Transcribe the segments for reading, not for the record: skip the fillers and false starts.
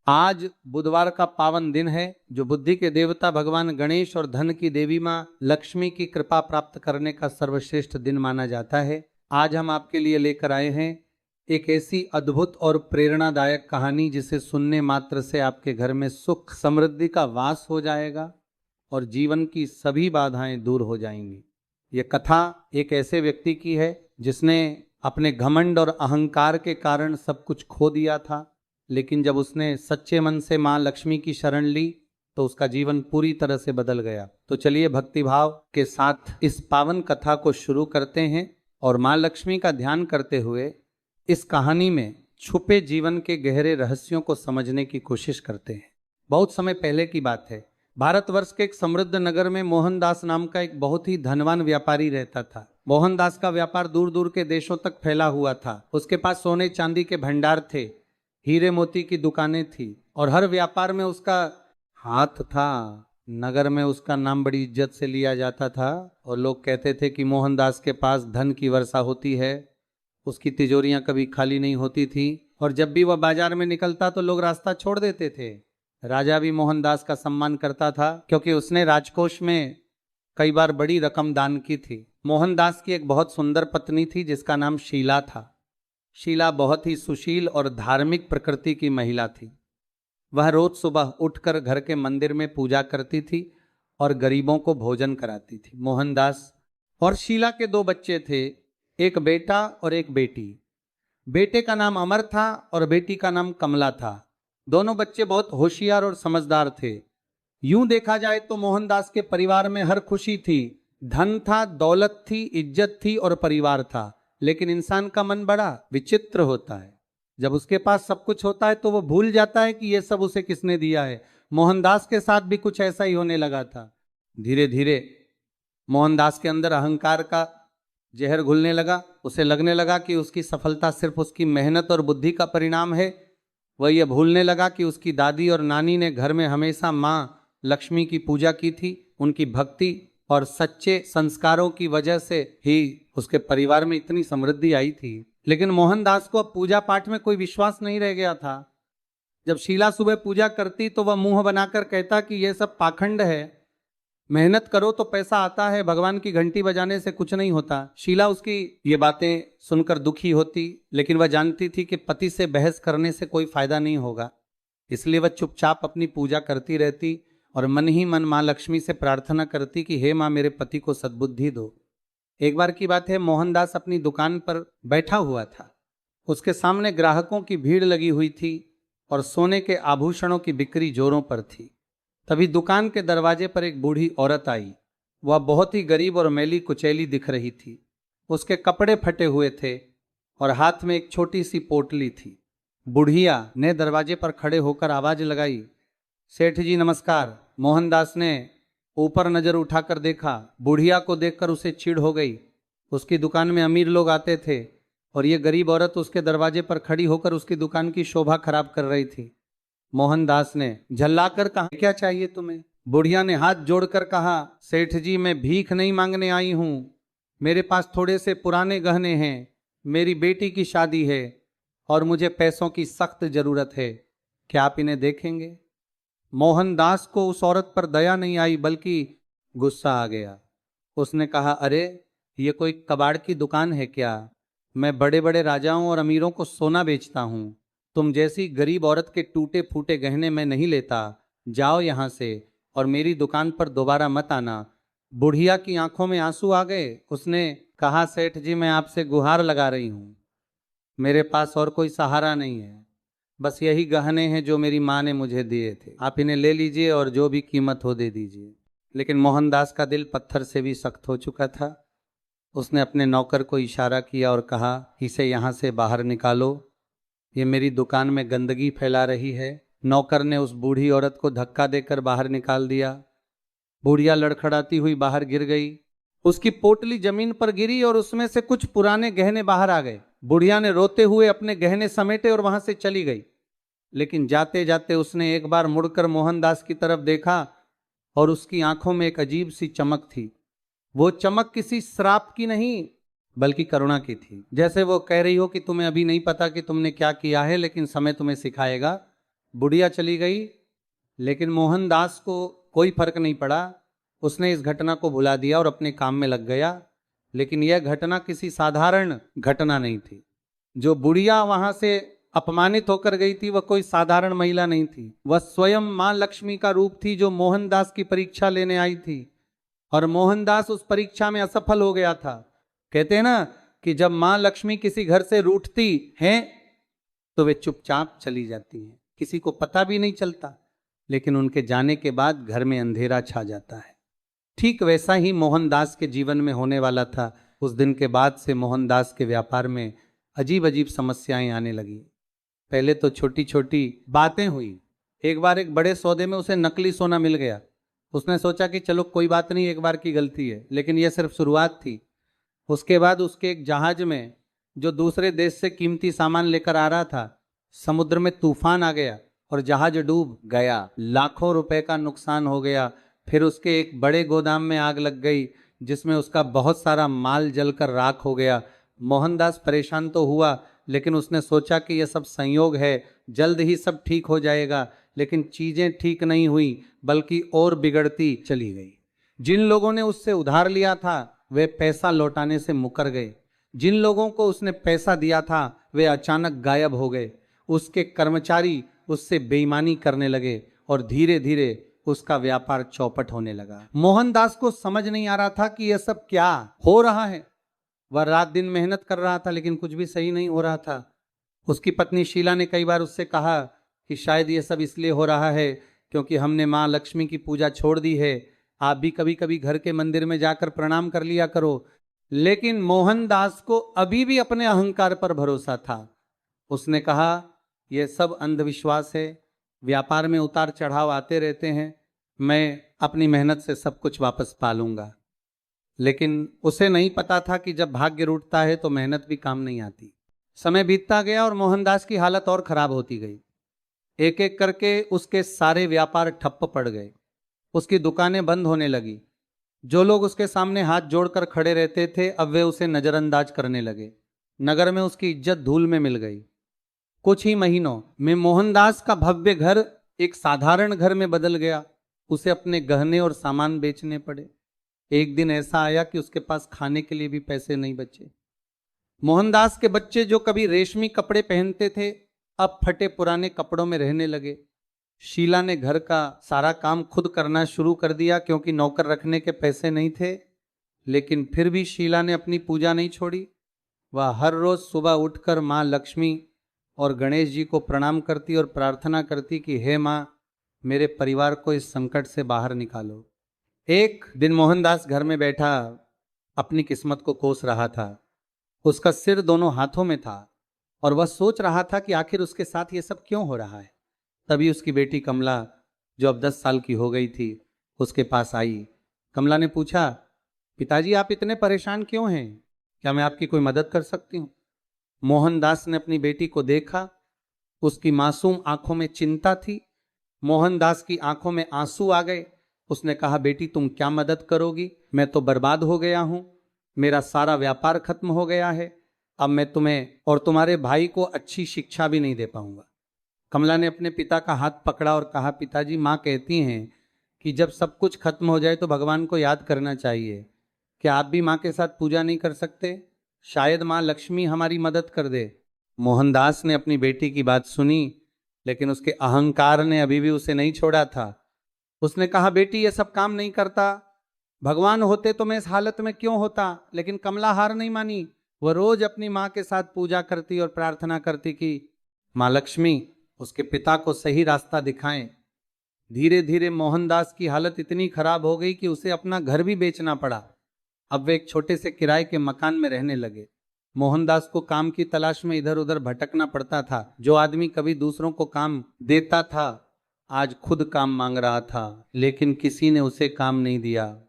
आज बुधवार का पावन दिन है, जो बुद्धि के देवता भगवान गणेश और धन की देवी माँ लक्ष्मी की कृपा प्राप्त करने का सर्वश्रेष्ठ दिन माना जाता है। आज हम आपके लिए लेकर आए हैं एक ऐसी अद्भुत और प्रेरणादायक कहानी जिसे सुनने मात्र से आपके घर में सुख समृद्धि का वास हो जाएगा और जीवन की सभी बाधाएं दूर हो जाएंगी। ये कथा एक ऐसे व्यक्ति की है जिसने अपने घमंड और अहंकार के कारण सब कुछ खो दिया था, लेकिन जब उसने सच्चे मन से माँ लक्ष्मी की शरण ली तो उसका जीवन पूरी तरह से बदल गया। तो चलिए भक्तिभाव के साथ इस पावन कथा को शुरू करते हैं और माँ लक्ष्मी का ध्यान करते हुए इस कहानी में छुपे जीवन के गहरे रहस्यों को समझने की कोशिश करते हैं। बहुत समय पहले की बात है। भारतवर्ष के एक समृद्ध नगर में मोहनदास नाम का एक बहुत ही धनवान व्यापारी रहता था। मोहनदास का व्यापार दूर दूर के देशों तक फैला हुआ था। उसके पास सोने चांदी के भंडार थे, हीरे मोती की दुकानें थी और हर व्यापार में उसका हाथ था। नगर में उसका नाम बड़ी इज्जत से लिया जाता था और लोग कहते थे कि मोहनदास के पास धन की वर्षा होती है। उसकी तिजोरियां कभी खाली नहीं होती थी और जब भी वह बाजार में निकलता तो लोग रास्ता छोड़ देते थे। राजा भी मोहनदास का सम्मान करता था क्योंकि उसने राजकोष में कई बार बड़ी रकम दान की थी। मोहनदास की एक बहुत सुंदर पत्नी थी जिसका नाम शीला था। शीला बहुत ही सुशील और धार्मिक प्रकृति की महिला थी। वह रोज सुबह उठकर घर के मंदिर में पूजा करती थी और गरीबों को भोजन कराती थी। मोहनदास और शीला के दो बच्चे थे, एक बेटा और एक बेटी। बेटे का नाम अमर था और बेटी का नाम कमला था। दोनों बच्चे बहुत होशियार और समझदार थे। यूं देखा जाए तो मोहनदास के परिवार में हर खुशी थी। धन था, दौलत थी, इज्जत थी और परिवार था। लेकिन इंसान का मन बड़ा विचित्र होता है। जब उसके पास सब कुछ होता है तो वो भूल जाता है कि ये सब उसे किसने दिया है। मोहनदास के साथ भी कुछ ऐसा ही होने लगा था। धीरे धीरे मोहनदास के अंदर अहंकार का जहर घुलने लगा। उसे लगने लगा कि उसकी सफलता सिर्फ उसकी मेहनत और बुद्धि का परिणाम है। वह यह भूलने लगा कि उसकी दादी और नानी ने घर में हमेशा माँ लक्ष्मी की पूजा की थी। उनकी भक्ति और सच्चे संस्कारों की वजह से ही उसके परिवार में इतनी समृद्धि आई थी। लेकिन मोहनदास को अब पूजा पाठ में कोई विश्वास नहीं रह गया था। जब शीला सुबह पूजा करती तो वह मुंह बनाकर कहता कि यह सब पाखंड है, मेहनत करो तो पैसा आता है, भगवान की घंटी बजाने से कुछ नहीं होता। शीला उसकी ये बातें सुनकर दुखी होती, लेकिन वह जानती थी कि पति से बहस करने से कोई फायदा नहीं होगा। इसलिए वह चुपचाप अपनी पूजा करती रहती और मन ही मन माँ लक्ष्मी से प्रार्थना करती कि हे माँ, मेरे पति को सद्बुद्धि दो। एक बार की बात है, मोहनदास अपनी दुकान पर बैठा हुआ था। उसके सामने ग्राहकों की भीड़ लगी हुई थी और सोने के आभूषणों की बिक्री जोरों पर थी। तभी दुकान के दरवाजे पर एक बूढ़ी औरत आई। वह बहुत ही गरीब और मैली कुचैली दिख रही थी। उसके कपड़े फटे हुए थे और हाथ में एक छोटी सी पोटली थी। बुढ़िया ने दरवाजे पर खड़े होकर आवाज लगाई, सेठ जी नमस्कार। मोहनदास ने ऊपर नजर उठाकर देखा। बुढ़िया को देखकर उसे चिढ़ हो गई। उसकी दुकान में अमीर लोग आते थे और ये गरीब औरत उसके दरवाजे पर खड़ी होकर उसकी दुकान की शोभा खराब कर रही थी। मोहनदास ने झल्लाकर कहा, क्या चाहिए तुम्हें? बुढ़िया ने हाथ जोड़कर कहा, सेठ जी मैं भीख नहीं मांगने आई हूं, मेरे पास थोड़े से पुराने गहने हैं, मेरी बेटी की शादी है और मुझे पैसों की सख्त जरूरत है, क्या आप इन्हें देखेंगे? मोहनदास को उस औरत पर दया नहीं आई बल्कि गुस्सा आ गया। उसने कहा, अरे ये कोई कबाड़ की दुकान है क्या? मैं बड़े बड़े राजाओं और अमीरों को सोना बेचता हूँ। तुम जैसी गरीब औरत के टूटे फूटे गहने मैं नहीं लेता। जाओ यहाँ से और मेरी दुकान पर दोबारा मत आना। बुढ़िया की आंखों में आंसू आ गए। उसने कहा, सेठ जी मैं आपसे गुहार लगा रही हूँ, मेरे पास और कोई सहारा नहीं है, बस यही गहने हैं जो मेरी माँ ने मुझे दिए थे, आप इन्हें ले लीजिए और जो भी कीमत हो दे दीजिए। लेकिन मोहनदास का दिल पत्थर से भी सख्त हो चुका था। उसने अपने नौकर को इशारा किया और कहा, इसे यहाँ से बाहर निकालो, ये मेरी दुकान में गंदगी फैला रही है। नौकर ने उस बूढ़ी औरत को धक्का देकर बाहर निकाल दिया। बुढ़िया लड़खड़ाती हुई बाहर गिर गई। उसकी पोटली जमीन पर गिरी और उसमें से कुछ पुराने गहने बाहर आ गए। बुढ़िया ने रोते हुए अपने गहने समेटे और वहां से चली गई। लेकिन जाते जाते उसने एक बार मुड़कर मोहनदास की तरफ देखा और उसकी आंखों में एक अजीब सी चमक थी। वो चमक किसी श्राप की नहीं बल्कि करुणा की थी। जैसे वो कह रही हो कि तुम्हें अभी नहीं पता कि तुमने क्या किया है, लेकिन समय तुम्हें सिखाएगा। बुढ़िया चली गई, लेकिन मोहनदास को कोई फर्क नहीं पड़ा। उसने इस घटना को भुला दिया और अपने काम में लग गया। लेकिन यह घटना किसी साधारण घटना नहीं थी। जो बुढ़िया वहां से अपमानित होकर गई थी वह कोई साधारण महिला नहीं थी, वह स्वयं मां लक्ष्मी का रूप थी, जो मोहनदास की परीक्षा लेने आई थी। और मोहनदास उस परीक्षा में असफल हो गया था। कहते हैं ना कि जब मां लक्ष्मी किसी घर से रूठती हैं तो वे चुपचाप चली जाती हैं, किसी को पता भी नहीं चलता, लेकिन उनके जाने के बाद घर में अंधेरा छा जाता है। ठीक वैसा ही मोहनदास के जीवन में होने वाला था। उस दिन के बाद से मोहनदास के व्यापार में अजीब अजीब समस्याएं आने लगी। पहले तो छोटी छोटी बातें हुई। एक बार एक बड़े सौदे में उसे नकली सोना मिल गया। उसने सोचा कि चलो कोई बात नहीं, एक बार की गलती है, लेकिन यह सिर्फ शुरुआत थी। उसके बाद उसके एक जहाज में, जो दूसरे देश से कीमती सामान लेकर आ रहा था, समुद्र में तूफान आ गया और जहाज डूब गया। लाखों रुपए का नुकसान हो गया। फिर उसके एक बड़े गोदाम में आग लग गई, जिसमें उसका बहुत सारा माल जलकर राख हो गया। मोहनदास परेशान तो हुआ, लेकिन उसने सोचा कि यह सब संयोग है, जल्द ही सब ठीक हो जाएगा। लेकिन चीजें ठीक नहीं हुई, बल्कि और बिगड़ती चली गई। जिन लोगों ने उससे उधार लिया था वे पैसा लौटाने से मुकर गए। जिन लोगों को उसने पैसा दिया था वे अचानक गायब हो गए। उसके कर्मचारी उससे बेईमानी करने लगे और धीरे धीरे उसका व्यापार चौपट होने लगा। मोहनदास को समझ नहीं आ रहा था कि यह सब क्या हो रहा है। वह रात दिन मेहनत कर रहा था, लेकिन कुछ भी सही नहीं हो रहा था। उसकी पत्नी शीला ने कई बार उससे कहा कि शायद यह सब इसलिए हो रहा है क्योंकि हमने माँ लक्ष्मी की पूजा छोड़ दी है। आप भी कभी कभी घर के मंदिर में जाकर प्रणाम कर लिया करो। लेकिन मोहनदास को अभी भी अपने अहंकार पर भरोसा था। उसने कहा, यह सब अंधविश्वास है, व्यापार में उतार चढ़ाव आते रहते हैं, मैं अपनी मेहनत से सब कुछ वापस पा लूंगा। लेकिन उसे नहीं पता था कि जब भाग्य रूठता है तो मेहनत भी काम नहीं आती। समय बीतता गया और मोहनदास की हालत और खराब होती गई। एक एक करके उसके सारे व्यापार ठप्प पड़ गए। उसकी दुकानें बंद होने लगी। जो लोग उसके सामने हाथ जोड़कर खड़े रहते थे अब वे उसे नजरअंदाज करने लगे। नगर में उसकी इज्जत धूल में मिल गई। कुछ ही महीनों में मोहनदास का भव्य घर एक साधारण घर में बदल गया। उसे अपने गहने और सामान बेचने पड़े। एक दिन ऐसा आया कि उसके पास खाने के लिए भी पैसे नहीं बचे। मोहनदास के बच्चे जो कभी रेशमी कपड़े पहनते थे अब फटे पुराने कपड़ों में रहने लगे। शीला ने घर का सारा काम खुद करना शुरू कर दिया क्योंकि नौकर रखने के पैसे नहीं थे। लेकिन फिर भी शीला ने अपनी पूजा नहीं छोड़ी। वह हर रोज सुबह उठकर माँ लक्ष्मी और गणेश जी को प्रणाम करती और प्रार्थना करती कि हे माँ, मेरे परिवार को इस संकट से बाहर निकालो। एक दिन मोहनदास घर में बैठा अपनी किस्मत को कोस रहा था। उसका सिर दोनों हाथों में था और वह सोच रहा था कि आखिर उसके साथ ये सब क्यों हो रहा है। तभी उसकी बेटी कमला, जो अब 10 साल की हो गई थी, उसके पास आई। कमला ने पूछा, पिताजी आप इतने परेशान क्यों हैं? क्या मैं आपकी कोई मदद कर सकती हूँ? मोहनदास ने अपनी बेटी को देखा। उसकी मासूम आंखों में चिंता थी। मोहनदास की आंखों में आंसू आ गए। उसने कहा, बेटी तुम क्या मदद करोगी? मैं तो बर्बाद हो गया हूं। मेरा सारा व्यापार खत्म हो गया है। अब मैं तुम्हें और तुम्हारे भाई को अच्छी शिक्षा भी नहीं दे पाऊंगा। कमला ने अपने पिता का हाथ पकड़ा और कहा, पिताजी माँ कहती हैं कि जब सब कुछ खत्म हो जाए तो भगवान को याद करना चाहिए। क्या आप भी माँ के साथ पूजा नहीं कर सकते? शायद माँ लक्ष्मी हमारी मदद कर दे। मोहनदास ने अपनी बेटी की बात सुनी, लेकिन उसके अहंकार ने अभी भी उसे नहीं छोड़ा था। उसने कहा, बेटी ये सब काम नहीं करता। भगवान होते तो मैं इस हालत में क्यों होता? लेकिन कमला हार नहीं मानी। वह रोज अपनी माँ के साथ पूजा करती और प्रार्थना करती कि माँ लक्ष्मी उसके पिता को सही रास्ता दिखाएं। धीरे धीरे मोहनदास की हालत इतनी खराब हो गई कि उसे अपना घर भी बेचना पड़ा। अब वे एक छोटे से किराए के मकान में रहने लगे। मोहनदास को काम की तलाश में इधर उधर भटकना पड़ता था। जो आदमी कभी दूसरों को काम देता था आज खुद काम मांग रहा था, लेकिन किसी ने उसे काम नहीं दिया।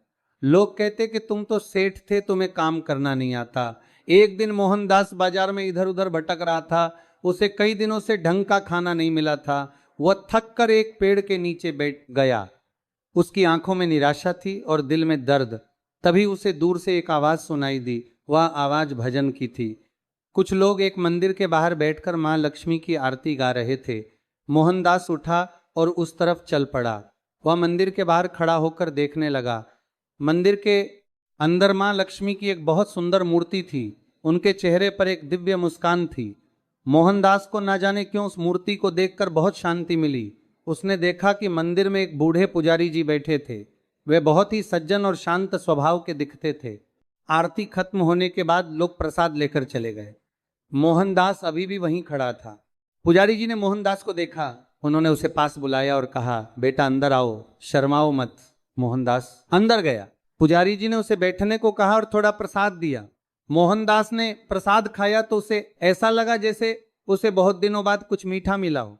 लोग कहते कि तुम तो सेठ थे, तुम्हें काम करना नहीं आता। एक दिन मोहनदास बाजार में इधर उधर भटक रहा था। उसे कई दिनों से ढंग का खाना नहीं मिला था। वह थक कर एक पेड़ के नीचे बैठ गया। उसकी आंखों में निराशा थी और दिल में दर्द। तभी उसे दूर से एक आवाज सुनाई दी। वह आवाज भजन की थी। कुछ लोग एक मंदिर के बाहर बैठकर मां लक्ष्मी की आरती गा रहे थे। मोहनदास उठा और उस तरफ चल पड़ा। वह मंदिर के बाहर खड़ा होकर देखने लगा। मंदिर के अंदर मां लक्ष्मी की एक बहुत सुंदर मूर्ति थी। उनके चेहरे पर एक दिव्य मुस्कान थी। मोहनदास को ना जाने क्यों उस मूर्ति को देखकर बहुत शांति मिली। उसने देखा कि मंदिर में एक बूढ़े पुजारी जी बैठे थे। वे बहुत ही सज्जन और शांत स्वभाव के दिखते थे। आरती खत्म होने के बाद लोग प्रसाद लेकर चले गए। मोहनदास अभी भी वहीं खड़ा था। पुजारी जी ने मोहनदास को देखा। उन्होंने उसे पास बुलाया और कहा, बेटा अंदर आओ, शर्माओ मत। मोहनदास अंदर गया। पुजारी जी ने उसे बैठने को कहा और थोड़ा प्रसाद दिया। मोहनदास ने प्रसाद खाया तो उसे ऐसा लगा जैसे उसे बहुत दिनों बाद कुछ मीठा मिला हो।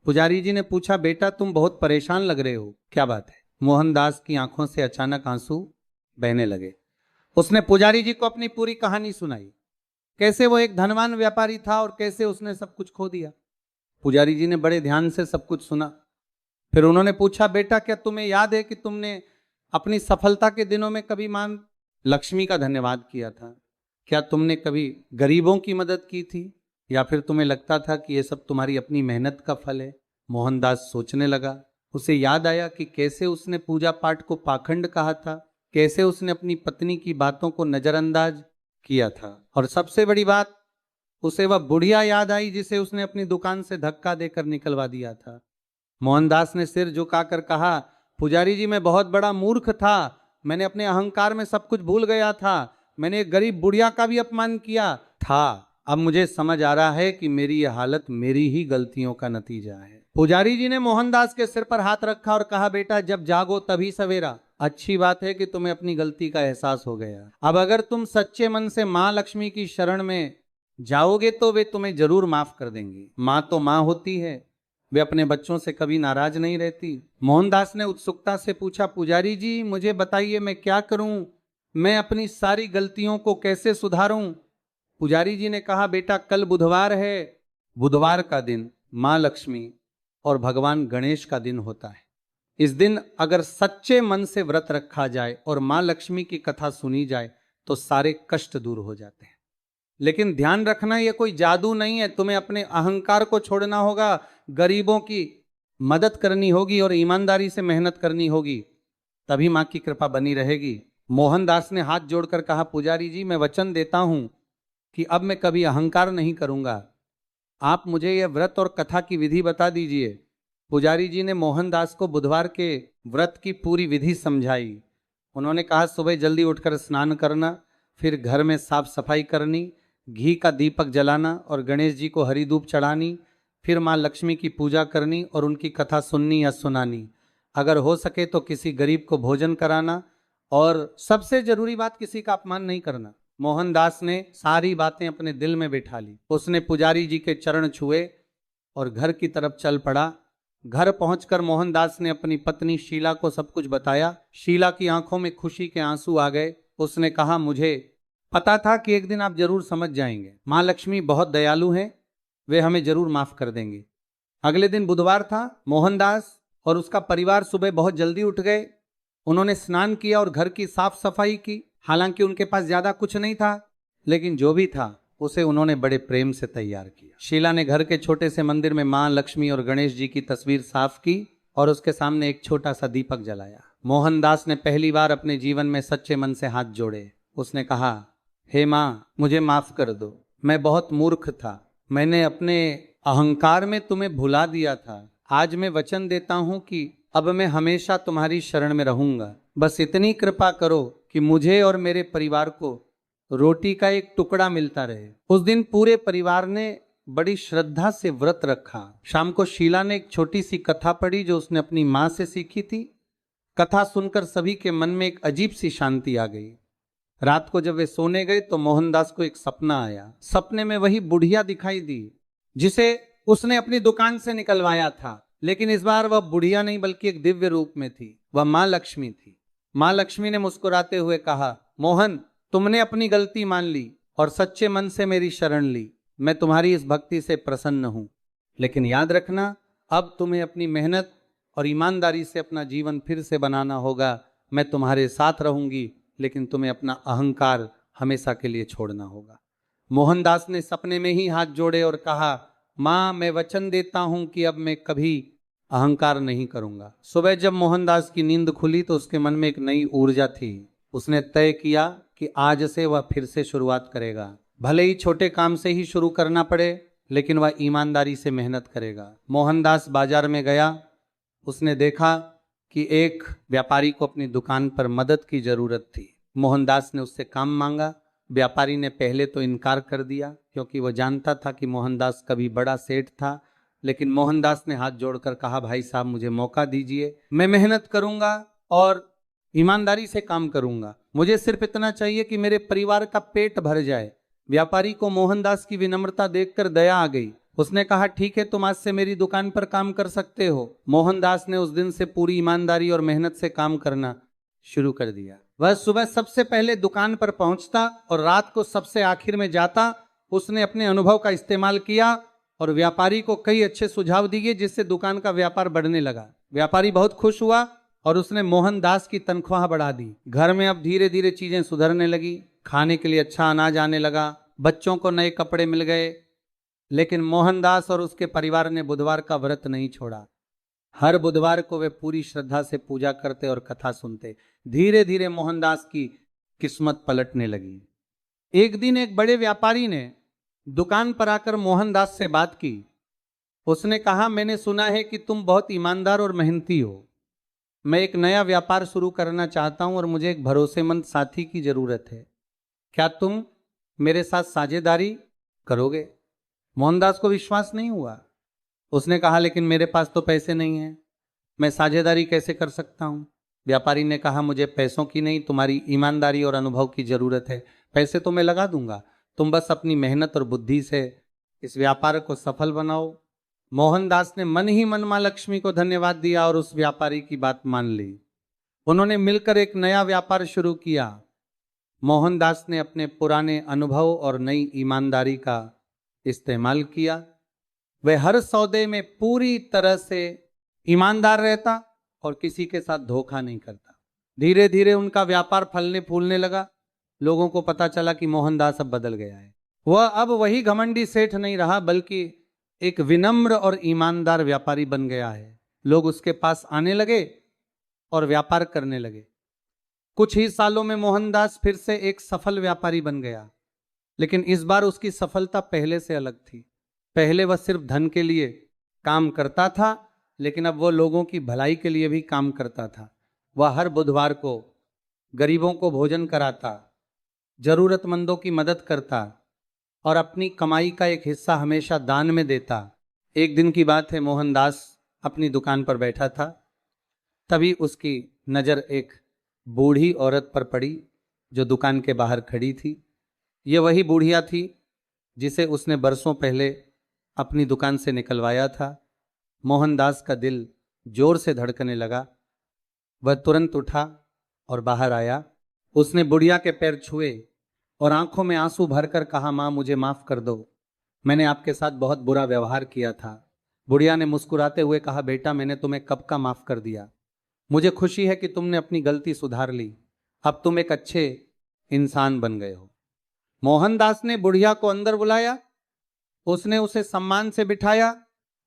पुजारी जी ने पूछा, बेटा तुम बहुत परेशान लग रहे हो, क्या बात है? मोहनदास की आंखों से अचानक आंसू बहने लगे। उसने पुजारी जी को अपनी पूरी कहानी सुनाई, कैसे वो एक धनवान व्यापारी था और कैसे उसने सब कुछ खो दिया। पुजारी जी ने बड़े ध्यान से सब कुछ सुना। फिर उन्होंने पूछा, बेटा क्या तुम्हें याद है कि तुमने अपनी सफलता के दिनों में कभी मां लक्ष्मी का धन्यवाद किया था? क्या तुमने कभी गरीबों की मदद की थी, या फिर तुम्हें लगता था कि ये सब तुम्हारी अपनी मेहनत का फल है? मोहनदास सोचने लगा। उसे याद आया कि कैसे उसने पूजा पाठ को पाखंड कहा था, कैसे उसने अपनी पत्नी की बातों को नजरअंदाज किया था, और सबसे बड़ी बात, उसे वह बुढ़िया याद आई जिसे उसने अपनी दुकान से धक्का देकर निकलवा दिया था। मोहनदास ने सिर झुकाकर कहा, पुजारी जी मैं बहुत बड़ा मूर्ख था। मैंने अपने अहंकार में सब कुछ भूल गया था। मैंने एक गरीब बुढ़िया का भी अपमान किया था। अब मुझे समझ आ रहा है कि मेरी यह हालत मेरी ही गलतियों का नतीजा है। पुजारी जी ने मोहनदास के सिर पर हाथ रखा और कहा, बेटा जब जागो तभी सवेरा। अच्छी बात है कि तुम्हें अपनी गलती का एहसास हो गया। अब अगर तुम सच्चे मन से मां लक्ष्मी की शरण में जाओगे तो वे तुम्हें जरूर माफ कर देंगी। मां तो मां होती है, वे अपने बच्चों से कभी नाराज नहीं रहती। मोहनदास ने उत्सुकता से पूछा, पुजारी जी मुझे बताइए मैं क्या करूं, मैं अपनी सारी गलतियों को कैसे सुधारूं? पुजारी जी ने कहा, बेटा कल बुधवार है। बुधवार का दिन मां लक्ष्मी और भगवान गणेश का दिन होता है। इस दिन अगर सच्चे मन से व्रत रखा जाए और मां लक्ष्मी की कथा सुनी जाए तो सारे कष्ट दूर हो जाते हैं। लेकिन ध्यान रखना, यह कोई जादू नहीं है। तुम्हें अपने अहंकार को छोड़ना होगा, गरीबों की मदद करनी होगी और ईमानदारी से मेहनत करनी होगी, तभी मां की कृपा बनी रहेगी। मोहनदास ने हाथ जोड़कर कहा, पुजारी जी मैं वचन देता हूं कि अब मैं कभी अहंकार नहीं करूंगा। आप मुझे यह व्रत और कथा की विधि बता दीजिए। पुजारी जी ने मोहनदास को बुधवार के व्रत की पूरी विधि समझाई। उन्होंने कहा, सुबह जल्दी उठकर स्नान करना, फिर घर में साफ सफाई करनी, घी का दीपक जलाना और गणेश जी को हरी धूप चढ़ानी, फिर माँ लक्ष्मी की पूजा करनी और उनकी कथा सुननी या सुनानी। अगर हो सके तो किसी गरीब को भोजन कराना, और सबसे जरूरी बात, किसी का अपमान नहीं करना। मोहनदास ने सारी बातें अपने दिल में बिठा ली। उसने पुजारी जी के चरण छुए और घर की तरफ चल पड़ा। घर पहुंचकर मोहनदास ने अपनी पत्नी शीला को सब कुछ बताया। शीला की आंखों में खुशी के आंसू आ गए। उसने कहा, मुझे पता था कि एक दिन आप जरूर समझ जाएंगे। माँ लक्ष्मी बहुत दयालु हैं, वे हमें जरूर माफ कर देंगे। अगले दिन बुधवार था। मोहनदास और उसका परिवार सुबह बहुत जल्दी उठ गए। उन्होंने स्नान किया और घर की साफ सफाई की। हालांकि उनके पास ज्यादा कुछ नहीं था, लेकिन जो भी था उसे उन्होंने बड़े प्रेम से तैयार किया। शीला ने घर के छोटे से मंदिर में मां लक्ष्मी और गणेश जी की तस्वीर साफ की और उसके सामने एक छोटा सा दीपक जलाया। मोहनदास ने पहली बार अपने जीवन में सच्चे मन से हाथ जोड़े। उसने कहा, हे मां, मुझे माफ कर दो। मैं बहुत मूर्ख था। मैंने अपने अहंकार में तुम्हें भुला दिया था। आज मैं वचन देता हूं कि अब मैं हमेशा तुम्हारी शरण में रहूंगा। बस इतनी कृपा करो कि मुझे और मेरे परिवार को रोटी का एक टुकड़ा मिलता रहे। उस दिन पूरे परिवार ने बड़ी श्रद्धा से व्रत रखा। शाम को शीला ने एक छोटी सी कथा पढ़ी जो उसने अपनी मां से सीखी थी। कथा सुनकर सभी के मन में एक अजीब सी शांति आ गई। रात को जब वे सोने गए तो मोहनदास को एक सपना आया। सपने में वही बुढ़िया दिखाई दी जिसे उसने अपनी दुकान से निकलवाया था, लेकिन इस बार वह बुढ़िया नहीं बल्कि एक दिव्य रूप में थी। वह मां लक्ष्मी थी। मां लक्ष्मी ने मुस्कुराते हुए कहा, मोहन, तुमने अपनी गलती मान ली और सच्चे मन से मेरी शरण ली। मैं तुम्हारी इस भक्ति से प्रसन्न हूं, लेकिन याद रखना, अब तुम्हें अपनी मेहनत और ईमानदारी से अपना जीवन फिर से बनाना होगा। मैं तुम्हारे साथ रहूंगी, लेकिन तुम्हें अपना अहंकार हमेशा के लिए छोड़ना होगा। मोहनदास ने सपने में ही हाथ जोड़े और कहा, माँ मैं वचन देता हूं कि अब मैं कभी अहंकार नहीं करूंगा। सुबह जब मोहनदास की नींद खुली तो उसके मन में एक नई ऊर्जा थी। उसने तय किया कि आज से वह फिर से शुरुआत करेगा। भले ही छोटे काम से ही शुरू करना पड़े, लेकिन वह ईमानदारी से मेहनत करेगा। मोहनदास बाजार में गया। उसने देखा कि एक व्यापारी को अपनी दुकान पर मदद की जरूरत थी। मोहनदास ने उससे काम मांगा। व्यापारी ने पहले तो इनकार कर दिया, क्योंकि वह जानता था कि मोहनदास कभी बड़ा सेठ था। लेकिन मोहनदास ने हाथ जोड़कर कहा, भाई साहब मुझे मौका दीजिए, मैं मेहनत करूंगा और ईमानदारी से काम करूंगा। मुझे सिर्फ इतना चाहिए कि मेरे परिवार का पेट भर जाए। व्यापारी को मोहनदास की विनम्रता देखकर दया आ गई। उसने कहा, ठीक है, तुम आज से मेरी दुकान पर काम कर सकते हो। मोहनदास ने उस दिन से पूरी ईमानदारी और मेहनत से काम करना शुरू कर दिया। वह सुबह सबसे पहले दुकान पर पहुंचता और रात को सबसे आखिर में जाता। उसने अपने अनुभव का इस्तेमाल किया और व्यापारी को कई अच्छे सुझाव दिए, जिससे दुकान का व्यापार बढ़ने लगा। व्यापारी बहुत खुश हुआ और उसने मोहनदास की तनख्वाह बढ़ा दी। घर में अब धीरे धीरे चीजें सुधरने लगी। खाने के लिए अच्छा अनाज आने लगा, बच्चों को नए कपड़े मिल गए। लेकिन मोहनदास और उसके परिवार ने बुधवार का व्रत नहीं छोड़ा। हर बुधवार को वे पूरी श्रद्धा से पूजा करते और कथा सुनते। धीरे धीरे मोहनदास की किस्मत पलटने लगी। एक दिन एक बड़े व्यापारी ने दुकान पर आकर मोहनदास से बात की। उसने कहा, मैंने सुना है कि तुम बहुत ईमानदार और मेहनती हो। मैं एक नया व्यापार शुरू करना चाहता हूं और मुझे एक भरोसेमंद साथी की जरूरत है। क्या तुम मेरे साथ साझेदारी करोगे? मोहनदास को विश्वास नहीं हुआ। उसने कहा, लेकिन मेरे पास तो पैसे नहीं हैं, मैं साझेदारी कैसे कर सकता हूं? व्यापारी ने कहा, मुझे पैसों की नहीं, तुम्हारी ईमानदारी और अनुभव की जरूरत है। पैसे तो मैं लगा दूंगा, तुम बस अपनी मेहनत और बुद्धि से इस व्यापार को सफल बनाओ। मोहनदास ने मन ही मन मां लक्ष्मी को धन्यवाद दिया और उस व्यापारी की बात मान ली। उन्होंने मिलकर एक नया व्यापार शुरू किया। मोहनदास ने अपने पुराने अनुभव और नई ईमानदारी का इस्तेमाल किया। वह हर सौदे में पूरी तरह से ईमानदार रहता और किसी के साथ धोखा नहीं करता। धीरे धीरे उनका व्यापार फलने फूलने लगा। लोगों को पता चला कि मोहनदास अब बदल गया है। वह अब वही घमंडी सेठ नहीं रहा, बल्कि एक विनम्र और ईमानदार व्यापारी बन गया है। लोग उसके पास आने लगे और व्यापार करने लगे। कुछ ही सालों में मोहनदास फिर से एक सफल व्यापारी बन गया। लेकिन इस बार उसकी सफलता पहले से अलग थी। पहले वह सिर्फ धन के लिए काम करता था, लेकिन अब वह लोगों की भलाई के लिए भी काम करता था। वह हर बुधवार को गरीबों को भोजन कराता, जरूरतमंदों की मदद करता और अपनी कमाई का एक हिस्सा हमेशा दान में देता। एक दिन की बात है, मोहनदास अपनी दुकान पर बैठा था। तभी उसकी नज़र एक बूढ़ी औरत पर पड़ी जो दुकान के बाहर खड़ी थी। ये वही बूढ़िया थी जिसे उसने बरसों पहले अपनी दुकान से निकलवाया था। मोहनदास का दिल जोर से धड़कने लगा। वह तुरंत उठा और बाहर आया। उसने बुढ़िया के पैर छुए और आंखों में आंसू भरकर कहा, माँ मुझे माफ कर दो, मैंने आपके साथ बहुत बुरा व्यवहार किया था। बुढ़िया ने मुस्कुराते हुए कहा, बेटा मैंने तुम्हें कब का माफ कर दिया। मुझे खुशी है कि तुमने अपनी गलती सुधार ली। अब तुम एक अच्छे इंसान बन गए हो। मोहनदास ने बुढ़िया को अंदर बुलाया। उसने उसे सम्मान से बिठाया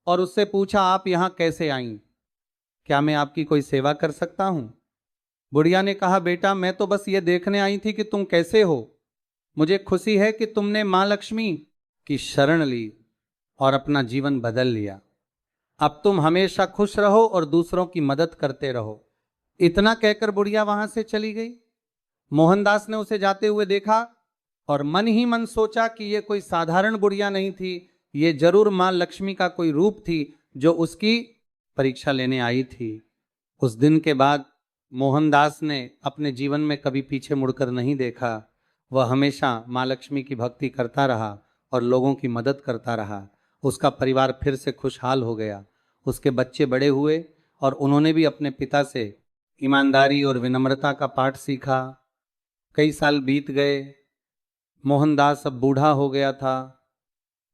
और उससे पूछा, आप यहां कैसे आईं? क्या मैं आपकी कोई सेवा कर सकता हूं? बुढ़िया ने कहा, बेटा मैं तो बस ये देखने आई थी कि तुम कैसे हो। मुझे खुशी है कि तुमने मां लक्ष्मी की शरण ली और अपना जीवन बदल लिया। अब तुम हमेशा खुश रहो और दूसरों की मदद करते रहो। इतना कहकर बुढ़िया वहां से चली गई। मोहनदास ने उसे जाते हुए देखा और मन ही मन सोचा कि यह कोई साधारण बुढ़िया नहीं थी, ये जरूर मां लक्ष्मी का कोई रूप थी जो उसकी परीक्षा लेने आई थी। उस दिन के बाद मोहनदास ने अपने जीवन में कभी पीछे मुड़कर नहीं देखा। वह हमेशा मां लक्ष्मी की भक्ति करता रहा और लोगों की मदद करता रहा। उसका परिवार फिर से खुशहाल हो गया। उसके बच्चे बड़े हुए और उन्होंने भी अपने पिता से ईमानदारी और विनम्रता का पाठ सीखा। कई साल बीत गए। मोहनदास अब बूढ़ा हो गया था।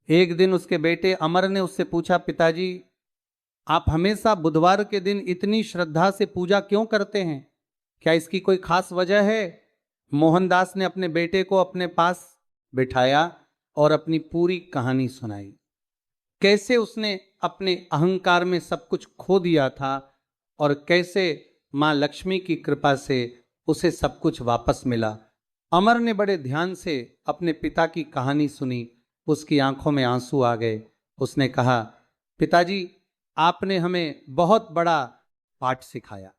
एक दिन उसके बेटे अमर ने उससे पूछा, पिताजी आप हमेशा बुधवार के दिन इतनी श्रद्धा से पूजा क्यों करते हैं? क्या इसकी कोई खास वजह है? मोहनदास ने अपने बेटे को अपने पास बिठाया और अपनी पूरी कहानी सुनाई। कैसे उसने अपने अहंकार में सब कुछ खो दिया था और कैसे मां लक्ष्मी की कृपा से उसे सब कुछ वापस मिला। अमर ने बड़े ध्यान से अपने पिता की कहानी सुनी। उसकी आंखों में आंसू आ गए। उसने कहा, पिताजी, आपने हमें बहुत बड़ा पाठ सिखाया।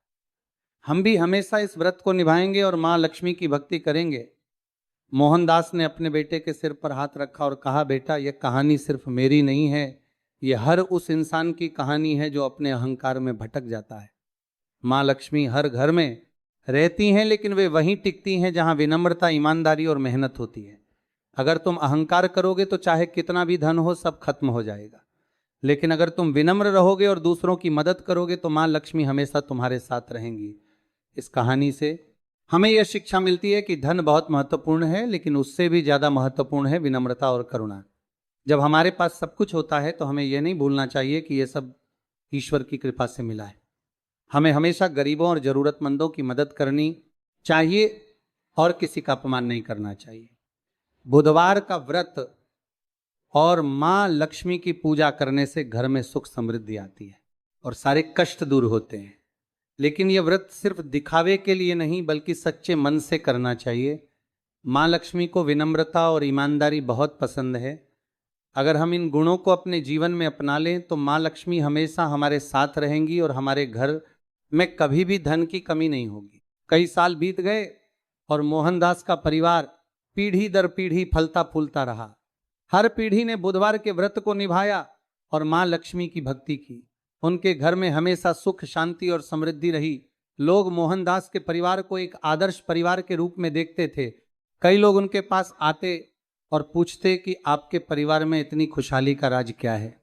हम भी हमेशा इस व्रत को निभाएंगे और मां लक्ष्मी की भक्ति करेंगे। मोहनदास ने अपने बेटे के सिर पर हाथ रखा और कहा, बेटा, यह कहानी सिर्फ मेरी नहीं है, यह हर उस इंसान की कहानी है जो अपने अहंकार में भटक जाता है। मां लक्ष्मी हर घर में रहती हैं, लेकिन वे वहीं टिकती हैं जहां विनम्रता, ईमानदारी और मेहनत होती है। अगर तुम अहंकार करोगे तो चाहे कितना भी धन हो, सब खत्म हो जाएगा। लेकिन अगर तुम विनम्र रहोगे और दूसरों की मदद करोगे तो मां लक्ष्मी हमेशा तुम्हारे साथ रहेंगी। इस कहानी से हमें यह शिक्षा मिलती है कि धन बहुत महत्वपूर्ण है, लेकिन उससे भी ज्यादा महत्वपूर्ण है विनम्रता और करुणा। जब हमारे पास सब कुछ होता है तो हमें यह नहीं भूलना चाहिए कि यह सब ईश्वर की कृपा से मिला है। हमें हमेशा गरीबों और जरूरतमंदों की मदद करनी चाहिए और किसी का अपमान नहीं करना चाहिए। बुधवार का व्रत और मां लक्ष्मी की पूजा करने से घर में सुख समृद्धि आती है और सारे कष्ट दूर होते हैं। लेकिन यह व्रत सिर्फ दिखावे के लिए नहीं, बल्कि सच्चे मन से करना चाहिए। मां लक्ष्मी को विनम्रता और ईमानदारी बहुत पसंद है। अगर हम इन गुणों को अपने जीवन में अपना लें तो मां लक्ष्मी हमेशा हमारे साथ रहेंगी और हमारे घर में कभी भी धन की कमी नहीं होगी। कई साल बीत गए और मोहनदास का परिवार पीढ़ी दर पीढ़ी फलता फूलता रहा। हर पीढ़ी ने बुधवार के व्रत को निभाया और मां लक्ष्मी की भक्ति की। उनके घर में हमेशा सुख, शांति और समृद्धि रही। लोग मोहनदास के परिवार को एक आदर्श परिवार के रूप में देखते थे। कई लोग उनके पास आते और पूछते कि आपके परिवार में इतनी खुशहाली का राज क्या है।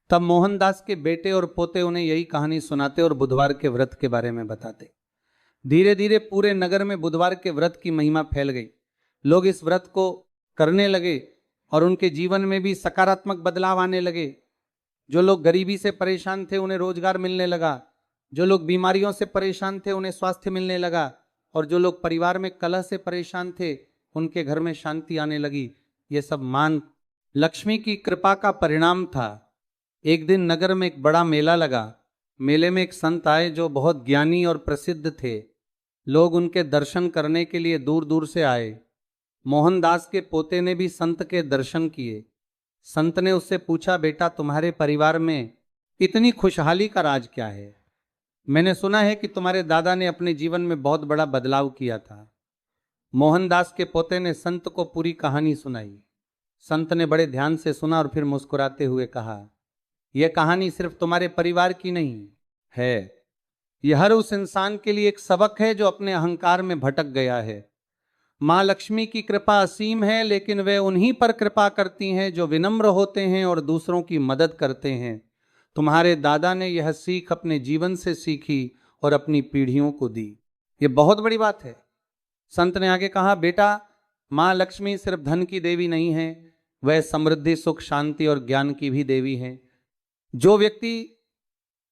तब मोहनदास के बेटे और पोते उन्हें यही कहानी सुनाते और बुधवार के व्रत के बारे में बताते। धीरे धीरे पूरे नगर में बुधवार के व्रत की महिमा फैल गई। लोग इस व्रत को करने लगे और उनके जीवन में भी सकारात्मक बदलाव आने लगे। जो लोग गरीबी से परेशान थे उन्हें रोजगार मिलने लगा, जो लोग बीमारियों से परेशान थे उन्हें स्वास्थ्य मिलने लगा, और जो लोग परिवार में कलह से परेशान थे उनके घर में शांति आने लगी। ये सब मां लक्ष्मी की कृपा का परिणाम था। एक दिन नगर में एक बड़ा मेला लगा। मेले में एक संत आए जो बहुत ज्ञानी और प्रसिद्ध थे। लोग उनके दर्शन करने के लिए दूर दूर से आए। मोहनदास के पोते ने भी संत के दर्शन किए। संत ने उससे पूछा, बेटा, तुम्हारे परिवार में इतनी खुशहाली का राज क्या है? मैंने सुना है कि तुम्हारे दादा ने अपने जीवन में बहुत बड़ा बदलाव किया था। मोहनदास के पोते ने संत को पूरी कहानी सुनाई। संत ने बड़े ध्यान से सुना और फिर मुस्कुराते हुए कहा, यह कहानी सिर्फ तुम्हारे परिवार की नहीं है, यह हर उस इंसान के लिए एक सबक है जो अपने अहंकार में भटक गया है। मां लक्ष्मी की कृपा असीम है, लेकिन वे उन्हीं पर कृपा करती हैं जो विनम्र होते हैं और दूसरों की मदद करते हैं। तुम्हारे दादा ने यह सीख अपने जीवन से सीखी और अपनी पीढ़ियों को दी। यह बहुत बड़ी बात है। संत ने आगे कहा, बेटा, मां लक्ष्मी सिर्फ धन की देवी नहीं है, वह समृद्धि, सुख, शांति और ज्ञान की भी देवी है। जो व्यक्ति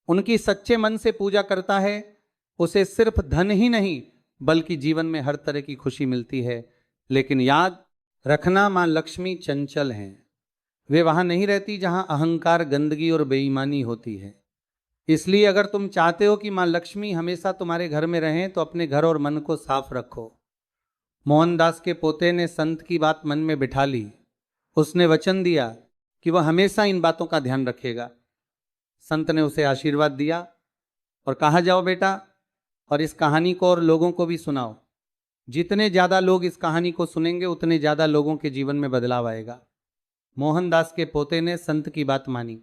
उनकी सच्चे मन से पूजा करता है उसे सिर्फ धन ही नहीं बल्कि जीवन में हर तरह की खुशी मिलती है। लेकिन याद रखना, मां लक्ष्मी चंचल हैं। वे वहां नहीं रहती जहां अहंकार, गंदगी और बेईमानी होती है। इसलिए अगर तुम चाहते हो कि मां लक्ष्मी हमेशा तुम्हारे घर में रहें तो अपने घर और मन को साफ रखो। मोहनदास के पोते ने संत की बात मन में बिठा ली। उसने वचन दिया कि वह हमेशा इन बातों का ध्यान रखेगा। संत ने उसे आशीर्वाद दिया और कहा, जाओ बेटा, और इस कहानी को और लोगों को भी सुनाओ। जितने ज्यादा लोग इस कहानी को सुनेंगे उतने ज्यादा लोगों के जीवन में बदलाव आएगा। मोहनदास के पोते ने संत की बात मानी।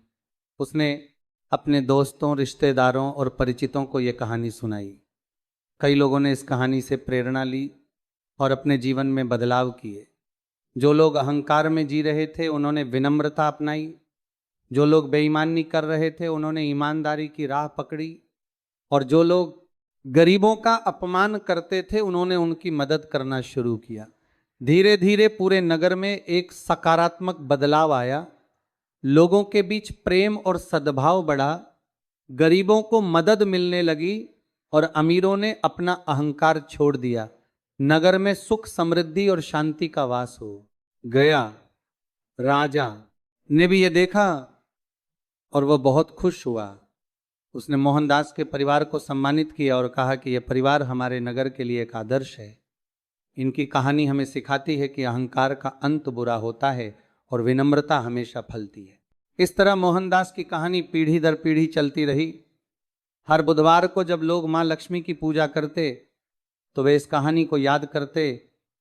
उसने अपने दोस्तों, रिश्तेदारों और परिचितों को यह कहानी सुनाई। कई लोगों ने इस कहानी से प्रेरणा ली और अपने जीवन में बदलाव किए। जो लोग अहंकार में जी रहे थे उन्होंने विनम्रता अपनाई। जो लोग बेईमानी कर रहे थे उन्होंने ईमानदारी की राह पकड़ी, और जो लोग गरीबों का अपमान करते थे उन्होंने उनकी मदद करना शुरू किया। धीरे धीरे पूरे नगर में एक सकारात्मक बदलाव आया। लोगों के बीच प्रेम और सद्भाव बढ़ा। गरीबों को मदद मिलने लगी और अमीरों ने अपना अहंकार छोड़ दिया। नगर में सुख, समृद्धि और शांति का वास हो गया। राजा ने भी यह देखा और वह बहुत खुश हुआ। उसने मोहनदास के परिवार को सम्मानित किया और कहा कि यह परिवार हमारे नगर के लिए एक आदर्श है। इनकी कहानी हमें सिखाती है कि अहंकार का अंत बुरा होता है और विनम्रता हमेशा फलती है। इस तरह मोहनदास की कहानी पीढ़ी दर पीढ़ी चलती रही। हर बुधवार को जब लोग माँ लक्ष्मी की पूजा करते तो वे इस कहानी को याद करते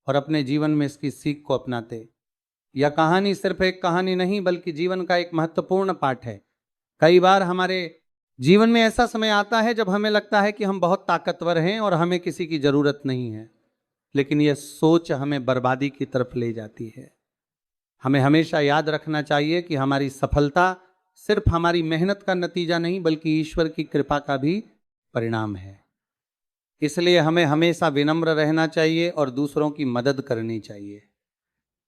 और अपने जीवन में इसकी सीख को अपनाते। यह कहानी सिर्फ एक कहानी नहीं बल्कि जीवन का एक महत्वपूर्ण पाठ है। कई बार हमारे जीवन में ऐसा समय आता है जब हमें लगता है कि हम बहुत ताकतवर हैं और हमें किसी की जरूरत नहीं है, लेकिन यह सोच हमें बर्बादी की तरफ ले जाती है। हमें हमेशा याद रखना चाहिए कि हमारी सफलता सिर्फ हमारी मेहनत का नतीजा नहीं बल्कि ईश्वर की कृपा का भी परिणाम है। इसलिए हमें हमेशा विनम्र रहना चाहिए और दूसरों की मदद करनी चाहिए।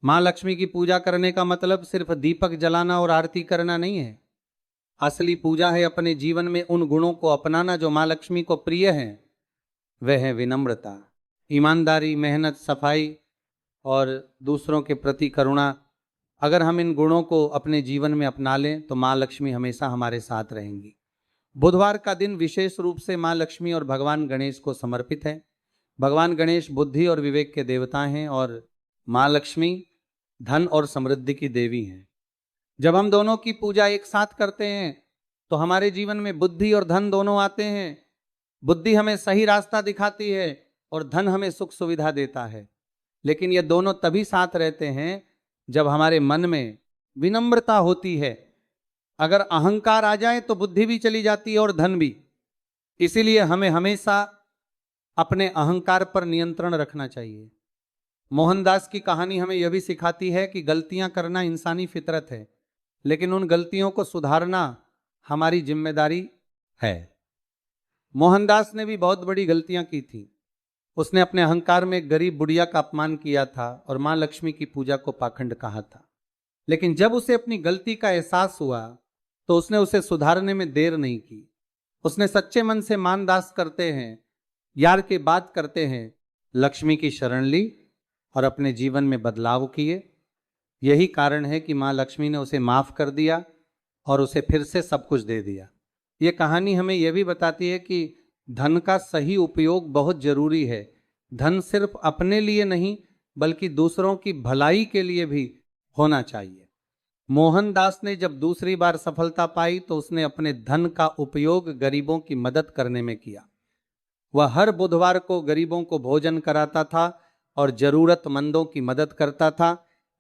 माँ लक्ष्मी की पूजा करने का मतलब सिर्फ दीपक जलाना और आरती करना नहीं है। असली पूजा है अपने जीवन में उन गुणों को अपनाना जो माँ लक्ष्मी को प्रिय हैं। वह है विनम्रता, ईमानदारी, मेहनत, सफाई और दूसरों के प्रति करुणा। अगर हम इन गुणों को अपने जीवन में अपना लें तो माँ लक्ष्मी हमेशा हमारे साथ रहेंगी। बुधवार का दिन विशेष रूप से माँ लक्ष्मी और भगवान गणेश को समर्पित है। भगवान गणेश बुद्धि और विवेक के देवता हैं और माँ लक्ष्मी धन और समृद्धि की देवी हैं। जब हम दोनों की पूजा एक साथ करते हैं तो हमारे जीवन में बुद्धि और धन दोनों आते हैं। बुद्धि हमें सही रास्ता दिखाती है और धन हमें सुख सुविधा देता है। लेकिन ये दोनों तभी साथ रहते हैं जब हमारे मन में विनम्रता होती है। अगर अहंकार आ जाए तो बुद्धि भी चली जाती है और धन भी। इसीलिए हमें हमेशा अपने अहंकार पर नियंत्रण रखना चाहिए। मोहनदास की कहानी हमें यह भी सिखाती है कि गलतियां करना इंसानी फितरत है, लेकिन उन गलतियों को सुधारना हमारी जिम्मेदारी है। मोहनदास ने भी बहुत बड़ी गलतियां की थी। उसने अपने अहंकार में एक गरीब बुढ़िया का अपमान किया था और मां लक्ष्मी की पूजा को पाखंड कहा था। लेकिन जब उसे अपनी गलती का एहसास हुआ तो उसने उसे सुधारने में देर नहीं की। उसने सच्चे मन से मानदास करते हैं, यार की बात करते हैं, लक्ष्मी की शरण ली और अपने जीवन में बदलाव किए। यही कारण है कि माँ लक्ष्मी ने उसे माफ कर दिया और उसे फिर से सब कुछ दे दिया। ये कहानी हमें यह भी बताती है कि धन का सही उपयोग बहुत जरूरी है। धन सिर्फ अपने लिए नहीं बल्कि दूसरों की भलाई के लिए भी होना चाहिए। मोहनदास ने जब दूसरी बार सफलता पाई तो उसने अपने धन का उपयोग गरीबों की मदद करने में किया। वह हर बुधवार को गरीबों को भोजन कराता था और जरूरतमंदों की मदद करता था।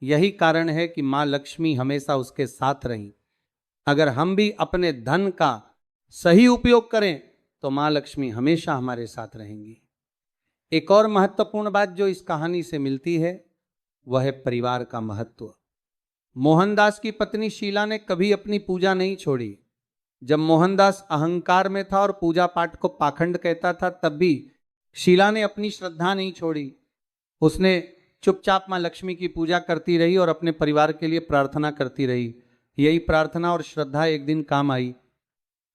यही कारण है कि माँ लक्ष्मी हमेशा उसके साथ रही। अगर हम भी अपने धन का सही उपयोग करें तो माँ लक्ष्मी हमेशा हमारे साथ रहेंगी। एक और महत्वपूर्ण बात जो इस कहानी से मिलती है वह है परिवार का महत्व। मोहनदास की पत्नी शीला ने कभी अपनी पूजा नहीं छोड़ी। जब मोहनदास अहंकार में था और पूजा पाठ को पाखंड कहता था तब भी शीला ने अपनी श्रद्धा नहीं छोड़ी। उसने चुपचाप माँ लक्ष्मी की पूजा करती रही और अपने परिवार के लिए प्रार्थना करती रही। यही प्रार्थना और श्रद्धा एक दिन काम आई।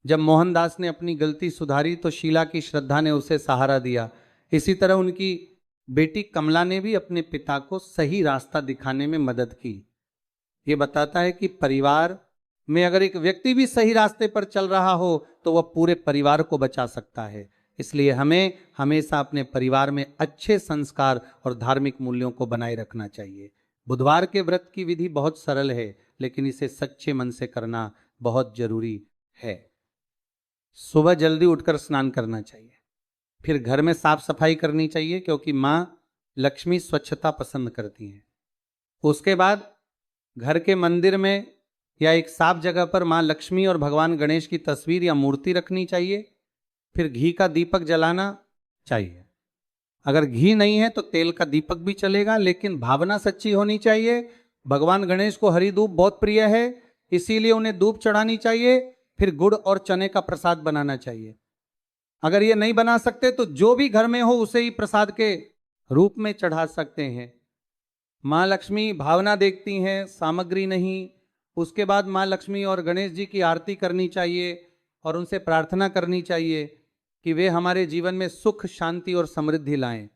जब मोहनदास ने अपनी गलती सुधारी तो शीला की श्रद्धा ने उसे सहारा दिया। इसी तरह उनकी बेटी कमला ने भी अपने पिता को सही रास्ता दिखाने में मदद की। ये बताता है कि परिवार में अगर एक व्यक्ति भी सही रास्ते पर चल रहा हो तो वह पूरे परिवार को बचा सकता है। इसलिए हमें हमेशा अपने परिवार में अच्छे संस्कार और धार्मिक मूल्यों को बनाए रखना चाहिए। बुधवार के व्रत की विधि बहुत सरल है लेकिन इसे सच्चे मन से करना बहुत जरूरी है। सुबह जल्दी उठकर स्नान करना चाहिए, फिर घर में साफ सफाई करनी चाहिए क्योंकि माँ लक्ष्मी स्वच्छता पसंद करती हैं। उसके बाद घर के मंदिर में या एक साफ जगह पर माँ लक्ष्मी और भगवान गणेश की तस्वीर या मूर्ति रखनी चाहिए। फिर घी का दीपक जलाना चाहिए। अगर घी नहीं है तो तेल का दीपक भी चलेगा, लेकिन भावना सच्ची होनी चाहिए। भगवान गणेश को हरी धूप बहुत प्रिय है, इसीलिए उन्हें धूप चढ़ानी चाहिए। फिर गुड़ और चने का प्रसाद बनाना चाहिए। अगर ये नहीं बना सकते तो जो भी घर में हो उसे ही प्रसाद के रूप में चढ़ा सकते हैं। माँ लक्ष्मी भावना देखती हैं, सामग्री नहीं। उसके बाद माँ लक्ष्मी और गणेश जी की आरती करनी चाहिए और उनसे प्रार्थना करनी चाहिए कि वे हमारे जीवन में सुख, शांति और समृद्धि लाएं।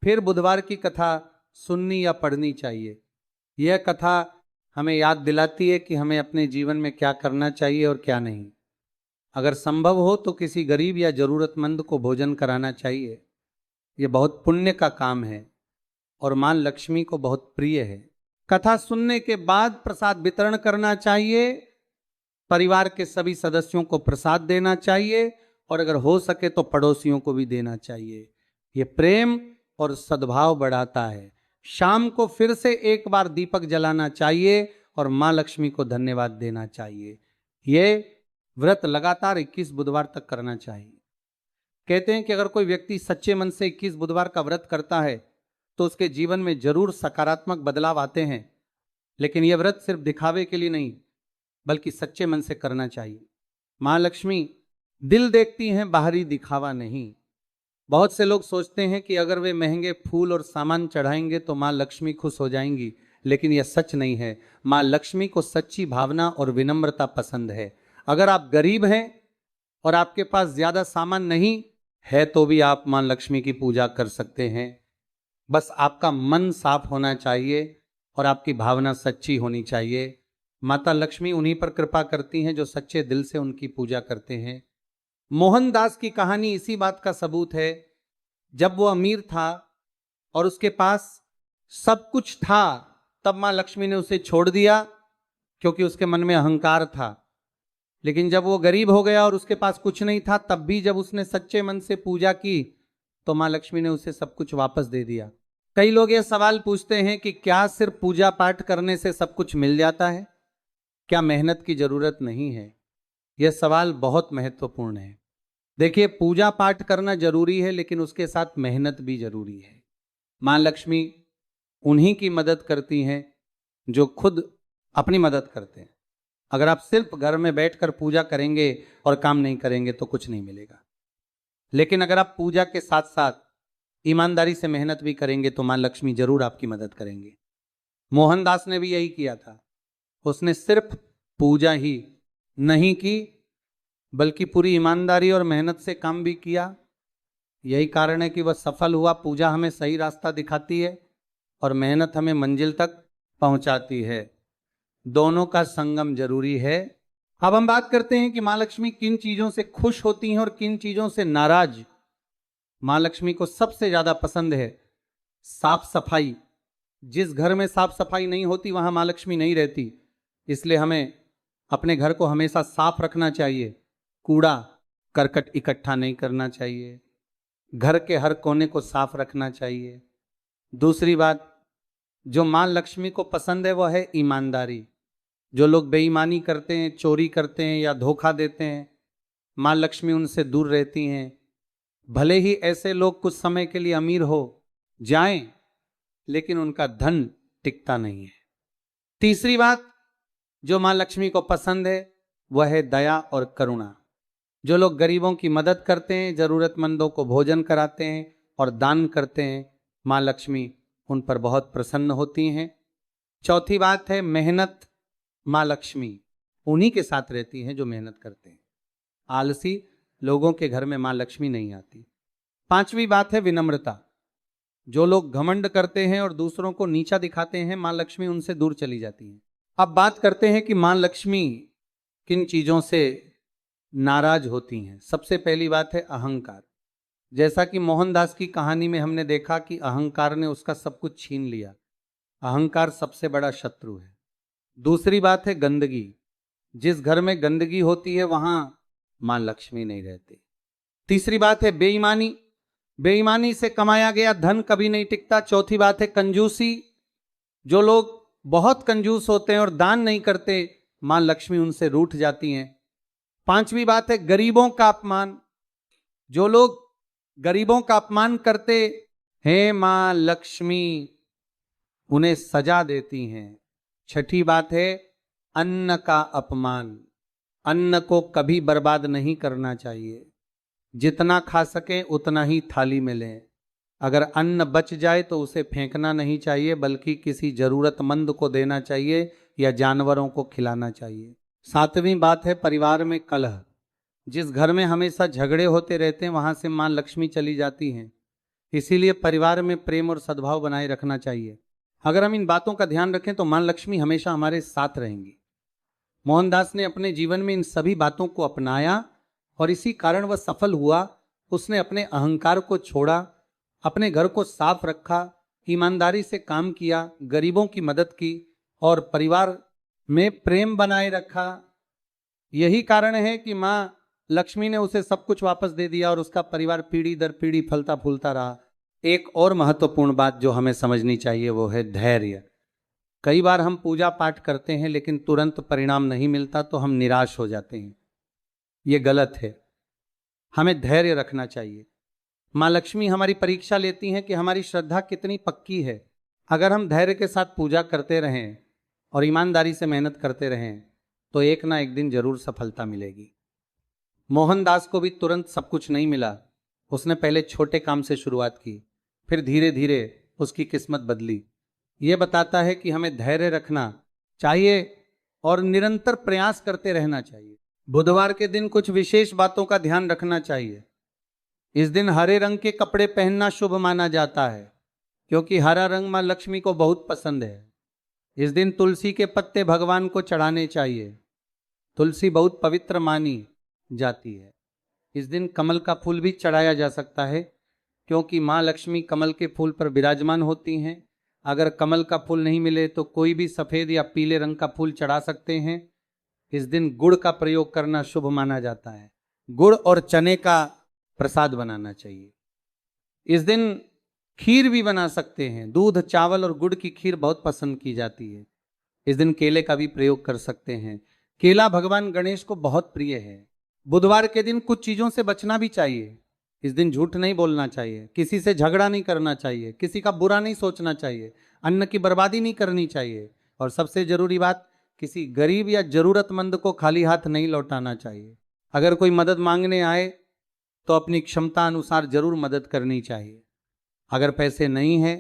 फिर बुधवार की कथा सुननी या पढ़नी चाहिए। यह कथा हमें याद दिलाती है कि हमें अपने जीवन में क्या करना चाहिए और क्या नहीं। अगर संभव हो तो किसी गरीब या जरूरतमंद को भोजन कराना चाहिए। ये बहुत पुण्य का काम है और मां लक्ष्मी को बहुत प्रिय है। कथा सुनने के बाद प्रसाद वितरण करना चाहिए। परिवार के सभी सदस्यों को प्रसाद देना चाहिए और अगर हो सके तो पड़ोसियों को भी देना चाहिए। ये प्रेम और सद्भाव बढ़ाता है। शाम को फिर से एक बार दीपक जलाना चाहिए और मां लक्ष्मी को धन्यवाद देना चाहिए। ये व्रत लगातार 21 बुधवार तक करना चाहिए। कहते हैं कि अगर कोई व्यक्ति सच्चे मन से 21 बुधवार का व्रत करता है तो उसके जीवन में जरूर सकारात्मक बदलाव आते हैं। लेकिन यह व्रत सिर्फ दिखावे के लिए नहीं बल्कि सच्चे मन से करना चाहिए। मां लक्ष्मी दिल देखती हैं, बाहरी दिखावा नहीं। बहुत से लोग सोचते हैं कि अगर वे महंगे फूल और सामान चढ़ाएंगे तो मां लक्ष्मी खुश हो जाएंगी, लेकिन यह सच नहीं है। मां लक्ष्मी को सच्ची भावना और विनम्रता पसंद है। अगर आप गरीब हैं और आपके पास ज्यादा सामान नहीं है तो भी आप मां लक्ष्मी की पूजा कर सकते हैं। बस आपका मन साफ होना चाहिए और आपकी भावना सच्ची होनी चाहिए। माता लक्ष्मी उन्हीं पर कृपा करती हैं जो सच्चे दिल से उनकी पूजा करते हैं। मोहनदास की कहानी इसी बात का सबूत है। जब वो अमीर था और उसके पास सब कुछ था तब मां लक्ष्मी ने उसे छोड़ दिया क्योंकि उसके मन में अहंकार था। लेकिन जब वो गरीब हो गया और उसके पास कुछ नहीं था तब भी जब उसने सच्चे मन से पूजा की तो मां लक्ष्मी ने उसे सब कुछ वापस दे दिया। कई लोग ये सवाल पूछते हैं कि क्या सिर्फ पूजा पाठ करने से सब कुछ मिल जाता है? क्या मेहनत की जरूरत नहीं है? यह सवाल बहुत महत्वपूर्ण है। देखिए, पूजा पाठ करना जरूरी है लेकिन उसके साथ मेहनत भी जरूरी है। मां लक्ष्मी उन्हीं की मदद करती हैं जो खुद अपनी मदद करते हैं। अगर आप सिर्फ घर में बैठकर पूजा करेंगे और काम नहीं करेंगे तो कुछ नहीं मिलेगा। लेकिन अगर आप पूजा के साथ साथ ईमानदारी से मेहनत भी करेंगे तो मां लक्ष्मी जरूर आपकी मदद करेंगे। मोहनदास ने भी यही किया था। उसने सिर्फ पूजा ही नहीं की बल्कि पूरी ईमानदारी और मेहनत से काम भी किया। यही कारण है कि वह सफल हुआ। पूजा हमें सही रास्ता दिखाती है और मेहनत हमें मंजिल तक पहुंचाती है। दोनों का संगम जरूरी है। अब हम बात करते हैं कि मां लक्ष्मी किन चीजों से खुश होती हैं और किन चीजों से नाराज। मां लक्ष्मी को सबसे ज्यादा पसंद है साफ सफाई। जिस घर में साफ सफाई नहीं होती वहां मां लक्ष्मी नहीं रहती। इसलिए हमें अपने घर को हमेशा साफ रखना चाहिए। कूड़ा करकट इकट्ठा नहीं करना चाहिए। घर के हर कोने को साफ रखना चाहिए। दूसरी बात जो मां लक्ष्मी को पसंद है वह है ईमानदारी। जो लोग बेईमानी करते हैं, चोरी करते हैं या धोखा देते हैं, मां लक्ष्मी उनसे दूर रहती हैं। भले ही ऐसे लोग कुछ समय के लिए अमीर हो जाएं, लेकिन उनका धन टिकता नहीं है। तीसरी बात जो मां लक्ष्मी को पसंद है वह है दया और करुणा। जो लोग गरीबों की मदद करते हैं, जरूरतमंदों को भोजन कराते हैं और दान करते हैं, मां लक्ष्मी उन पर बहुत प्रसन्न होती हैं। चौथी बात है मेहनत। मां लक्ष्मी उन्हीं के साथ रहती हैं जो मेहनत करते हैं। आलसी लोगों के घर में मां लक्ष्मी नहीं आती। पांचवी बात है विनम्रता। जो लोग घमंड करते हैं और दूसरों को नीचा दिखाते हैं, मां लक्ष्मी उनसे दूर चली जाती हैं। अब बात करते हैं कि मां लक्ष्मी किन चीजों से नाराज होती हैं। सबसे पहली बात है अहंकार। जैसा कि मोहनदास की कहानी में हमने देखा कि अहंकार ने उसका सब कुछ छीन लिया। अहंकार सबसे बड़ा शत्रु है। दूसरी बात है गंदगी। जिस घर में गंदगी होती है वहां मां लक्ष्मी नहीं रहती। तीसरी बात है बेईमानी। बेईमानी से कमाया गया धन कभी नहीं टिकता। चौथी बात है कंजूसी। जो लोग बहुत कंजूस होते हैं और दान नहीं करते, मां लक्ष्मी उनसे रूठ जाती हैं। पांचवी बात है गरीबों का अपमान। जो लोग गरीबों का अपमान करते हैं, मां लक्ष्मी उन्हें सजा देती हैं। छठी बात है अन्न का अपमान। अन्न को कभी बर्बाद नहीं करना चाहिए। जितना खा सके उतना ही थाली में लें। अगर अन्न बच जाए तो उसे फेंकना नहीं चाहिए बल्कि किसी जरूरतमंद को देना चाहिए या जानवरों को खिलाना चाहिए। सातवीं बात है परिवार में कलह। जिस घर में हमेशा झगड़े होते रहते हैं वहां से मां लक्ष्मी चली जाती हैं। इसीलिए परिवार में प्रेम और सद्भाव बनाए रखना चाहिए। अगर हम इन बातों का ध्यान रखें तो मां लक्ष्मी हमेशा हमारे साथ रहेंगी। मोहनदास ने अपने जीवन में इन सभी बातों को अपनाया और इसी कारण वह सफल हुआ। उसने अपने अहंकार को छोड़ा, अपने घर को साफ रखा, ईमानदारी से काम किया, गरीबों की मदद की और परिवार में प्रेम बनाए रखा। यही कारण है कि मां लक्ष्मी ने उसे सब कुछ वापस दे दिया और उसका परिवार पीढ़ी दर पीढ़ी फलता फूलता रहा। एक और महत्वपूर्ण बात जो हमें समझनी चाहिए वो है धैर्य। कई बार हम पूजा पाठ करते हैं लेकिन तुरंत परिणाम नहीं मिलता तो हम निराश हो जाते हैं। ये गलत है। हमें धैर्य रखना चाहिए। मां लक्ष्मी हमारी परीक्षा लेती हैं कि हमारी श्रद्धा कितनी पक्की है। अगर हम धैर्य के साथ पूजा करते रहें और ईमानदारी से मेहनत करते रहें तो एक ना एक दिन जरूर सफलता मिलेगी। मोहनदास को भी तुरंत सब कुछ नहीं मिला। उसने पहले छोटे काम से शुरुआत की, फिर धीरे धीरे उसकी किस्मत बदली। ये बताता है कि हमें धैर्य रखना चाहिए और निरंतर प्रयास करते रहना चाहिए। बुधवार के दिन कुछ विशेष बातों का ध्यान रखना चाहिए। इस दिन हरे रंग के कपड़े पहनना शुभ माना जाता है क्योंकि हरा रंग मां लक्ष्मी को बहुत पसंद है। इस दिन तुलसी के पत्ते भगवान को चढ़ाने चाहिए। तुलसी बहुत पवित्र मानी जाती है। इस दिन कमल का फूल भी चढ़ाया जा सकता है क्योंकि मां लक्ष्मी कमल के फूल पर विराजमान होती हैं। अगर कमल का फूल नहीं मिले तो कोई भी सफेद या पीले रंग का फूल चढ़ा सकते हैं। इस दिन गुड़ का प्रयोग करना शुभ माना जाता है। गुड़ और चने का प्रसाद बनाना चाहिए। इस दिन खीर भी बना सकते हैं। दूध, चावल और गुड़ की खीर बहुत पसंद की जाती है। इस दिन केले का भी प्रयोग कर सकते हैं। केला भगवान गणेश को बहुत प्रिय है। बुधवार के दिन कुछ चीजों से बचना भी चाहिए। इस दिन झूठ नहीं बोलना चाहिए, किसी से झगड़ा नहीं करना चाहिए, किसी का बुरा नहीं सोचना चाहिए, अन्न की बर्बादी नहीं करनी चाहिए और सबसे जरूरी बात, किसी गरीब या जरूरतमंद को खाली हाथ नहीं लौटाना चाहिए। अगर कोई मदद मांगने आए तो अपनी क्षमता अनुसार जरूर मदद करनी चाहिए। अगर पैसे नहीं है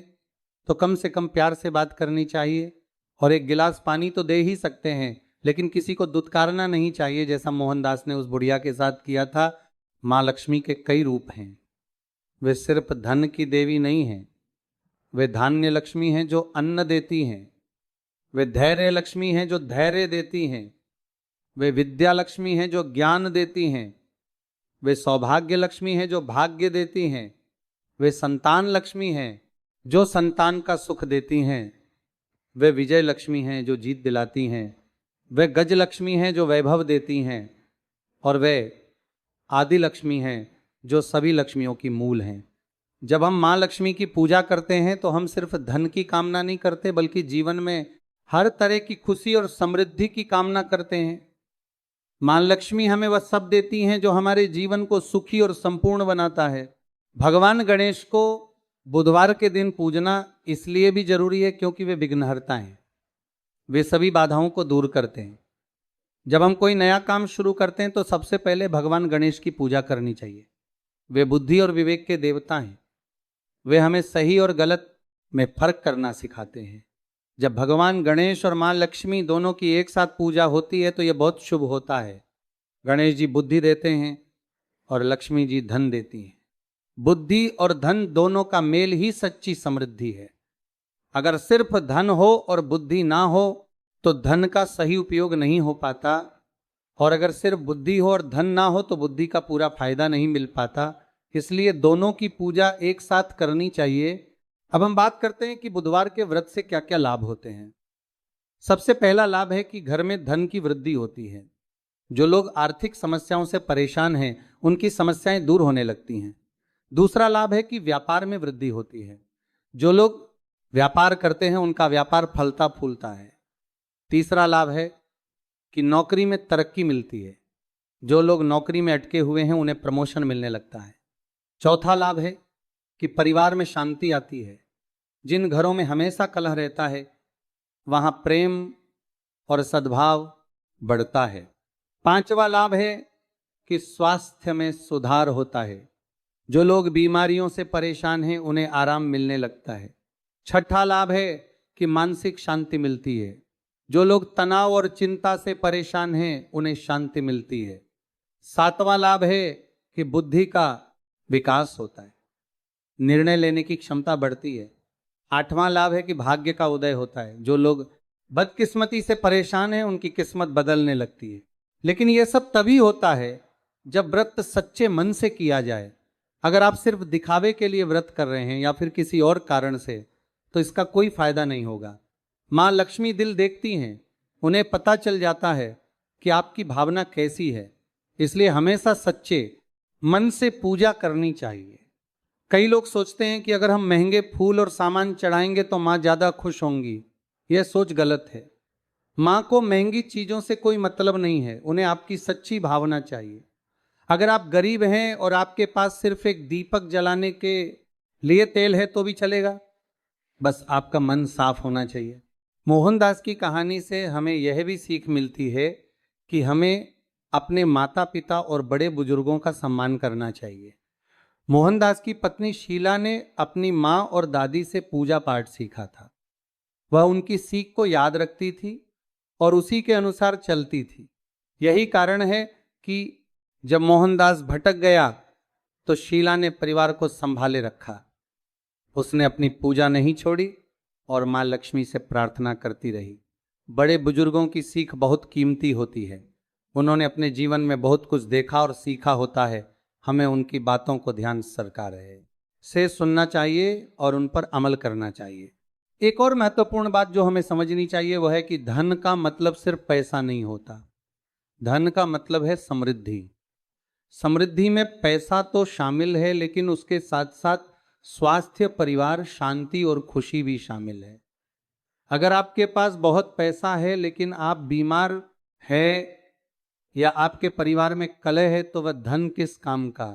तो कम से कम प्यार से बात करनी चाहिए और एक गिलास पानी तो दे ही सकते हैं, लेकिन किसी को दुत्कारना नहीं चाहिए जैसा मोहनदास ने उस बुढ़िया के साथ किया था। मां लक्ष्मी के कई रूप हैं। वे सिर्फ धन की देवी नहीं हैं, वे धान्य लक्ष्मी हैं जो अन्न देती हैं। वे धैर्य लक्ष्मी हैं जो धैर्य देती हैं। वे विद्या लक्ष्मी हैं जो ज्ञान देती हैं। वे सौभाग्य लक्ष्मी हैं जो भाग्य देती हैं। वे संतान लक्ष्मी हैं जो संतान का सुख देती हैं। वे विजय लक्ष्मी हैं जो जीत दिलाती हैं। वे गज लक्ष्मी हैं जो वैभव देती हैं और वे आदि लक्ष्मी हैं जो सभी लक्ष्मियों की मूल हैं। जब हम मां लक्ष्मी की पूजा करते हैं तो हम सिर्फ धन की कामना नहीं करते बल्कि जीवन में हर तरह की खुशी और समृद्धि की कामना करते हैं। मां लक्ष्मी हमें वह सब देती हैं जो हमारे जीवन को सुखी और संपूर्ण बनाता है। भगवान गणेश को बुधवार के दिन पूजना इसलिए भी जरूरी है क्योंकि वे विघ्नहर्ता हैं। वे सभी बाधाओं को दूर करते हैं। जब हम कोई नया काम शुरू करते हैं तो सबसे पहले भगवान गणेश की पूजा करनी चाहिए। वे बुद्धि और विवेक के देवता हैं। वे हमें सही और गलत में फर्क करना सिखाते हैं। जब भगवान गणेश और मां लक्ष्मी दोनों की एक साथ पूजा होती है तो यह बहुत शुभ होता है। गणेश जी बुद्धि देते हैं और लक्ष्मी जी धन देती हैं। बुद्धि और धन दोनों का मेल ही सच्ची समृद्धि है। अगर सिर्फ धन हो और बुद्धि ना हो तो धन का सही उपयोग नहीं हो पाता, और अगर सिर्फ बुद्धि हो और धन ना हो तो बुद्धि का पूरा फायदा नहीं मिल पाता। इसलिए दोनों की पूजा एक साथ करनी चाहिए। अब हम बात करते हैं कि बुधवार के व्रत से क्या क्या लाभ होते हैं। सबसे पहला लाभ है कि घर में धन की वृद्धि होती है। जो लोग आर्थिक समस्याओं से परेशान हैं उनकी समस्याएं दूर होने लगती हैं। दूसरा लाभ है कि व्यापार में वृद्धि होती है। जो लोग व्यापार करते हैं उनका व्यापार फलता फूलता है। तीसरा लाभ है कि नौकरी में तरक्की मिलती है। जो लोग नौकरी में अटके हुए हैं उन्हें प्रमोशन मिलने लगता है। चौथा लाभ है कि परिवार में शांति आती है। जिन घरों में हमेशा कलह रहता है वहां प्रेम और सद्भाव बढ़ता है। पांचवा लाभ है कि स्वास्थ्य में सुधार होता है। जो लोग बीमारियों से परेशान हैं उन्हें आराम मिलने लगता है। छठा लाभ है कि मानसिक शांति मिलती है। जो लोग तनाव और चिंता से परेशान हैं उन्हें शांति मिलती है। सातवां लाभ है कि बुद्धि का विकास होता है। निर्णय लेने की क्षमता बढ़ती है। 8वां लाभ है कि भाग्य का उदय होता है। जो लोग बदकिस्मती से परेशान हैं उनकी किस्मत बदलने लगती है। लेकिन यह सब तभी होता है जब व्रत सच्चे मन से किया जाए। अगर आप सिर्फ दिखावे के लिए व्रत कर रहे हैं या फिर किसी और कारण से, तो इसका कोई फायदा नहीं होगा। माँ लक्ष्मी दिल देखती हैं, उन्हें पता चल जाता है कि आपकी भावना कैसी है। इसलिए हमेशा सच्चे मन से पूजा करनी चाहिए। कई लोग सोचते हैं कि अगर हम महंगे फूल और सामान चढ़ाएंगे तो माँ ज्यादा खुश होंगी। यह सोच गलत है। माँ को महंगी चीजों से कोई मतलब नहीं है, उन्हें आपकी सच्ची भावना चाहिए। अगर आप गरीब हैं और आपके पास सिर्फ एक दीपक जलाने के लिए तेल है तो भी चलेगा, बस आपका मन साफ होना चाहिए। मोहनदास की कहानी से हमें यह भी सीख मिलती है कि हमें अपने माता पिता और बड़े बुजुर्गों का सम्मान करना चाहिए। मोहनदास की पत्नी शीला ने अपनी माँ और दादी से पूजा पाठ सीखा था। वह उनकी सीख को याद रखती थी और उसी के अनुसार चलती थी। यही कारण है कि जब मोहनदास भटक गया तो शीला ने परिवार को संभाले रखा। उसने अपनी पूजा नहीं छोड़ी और माँ लक्ष्मी से प्रार्थना करती रही। बड़े बुजुर्गों की सीख बहुत कीमती होती है। उन्होंने अपने जीवन में बहुत कुछ देखा और सीखा होता है। हमें उनकी बातों को ध्यान से सुनना चाहिए और उन पर अमल करना चाहिए। एक और महत्वपूर्ण बात जो हमें समझनी चाहिए वह है कि धन का मतलब सिर्फ पैसा नहीं होता। धन का मतलब है समृद्धि। समृद्धि में पैसा तो शामिल है, लेकिन उसके साथ साथ स्वास्थ्य, परिवार, शांति और खुशी भी शामिल है। अगर आपके पास बहुत पैसा है लेकिन आप बीमार है या आपके परिवार में कलह है तो वह धन किस काम का।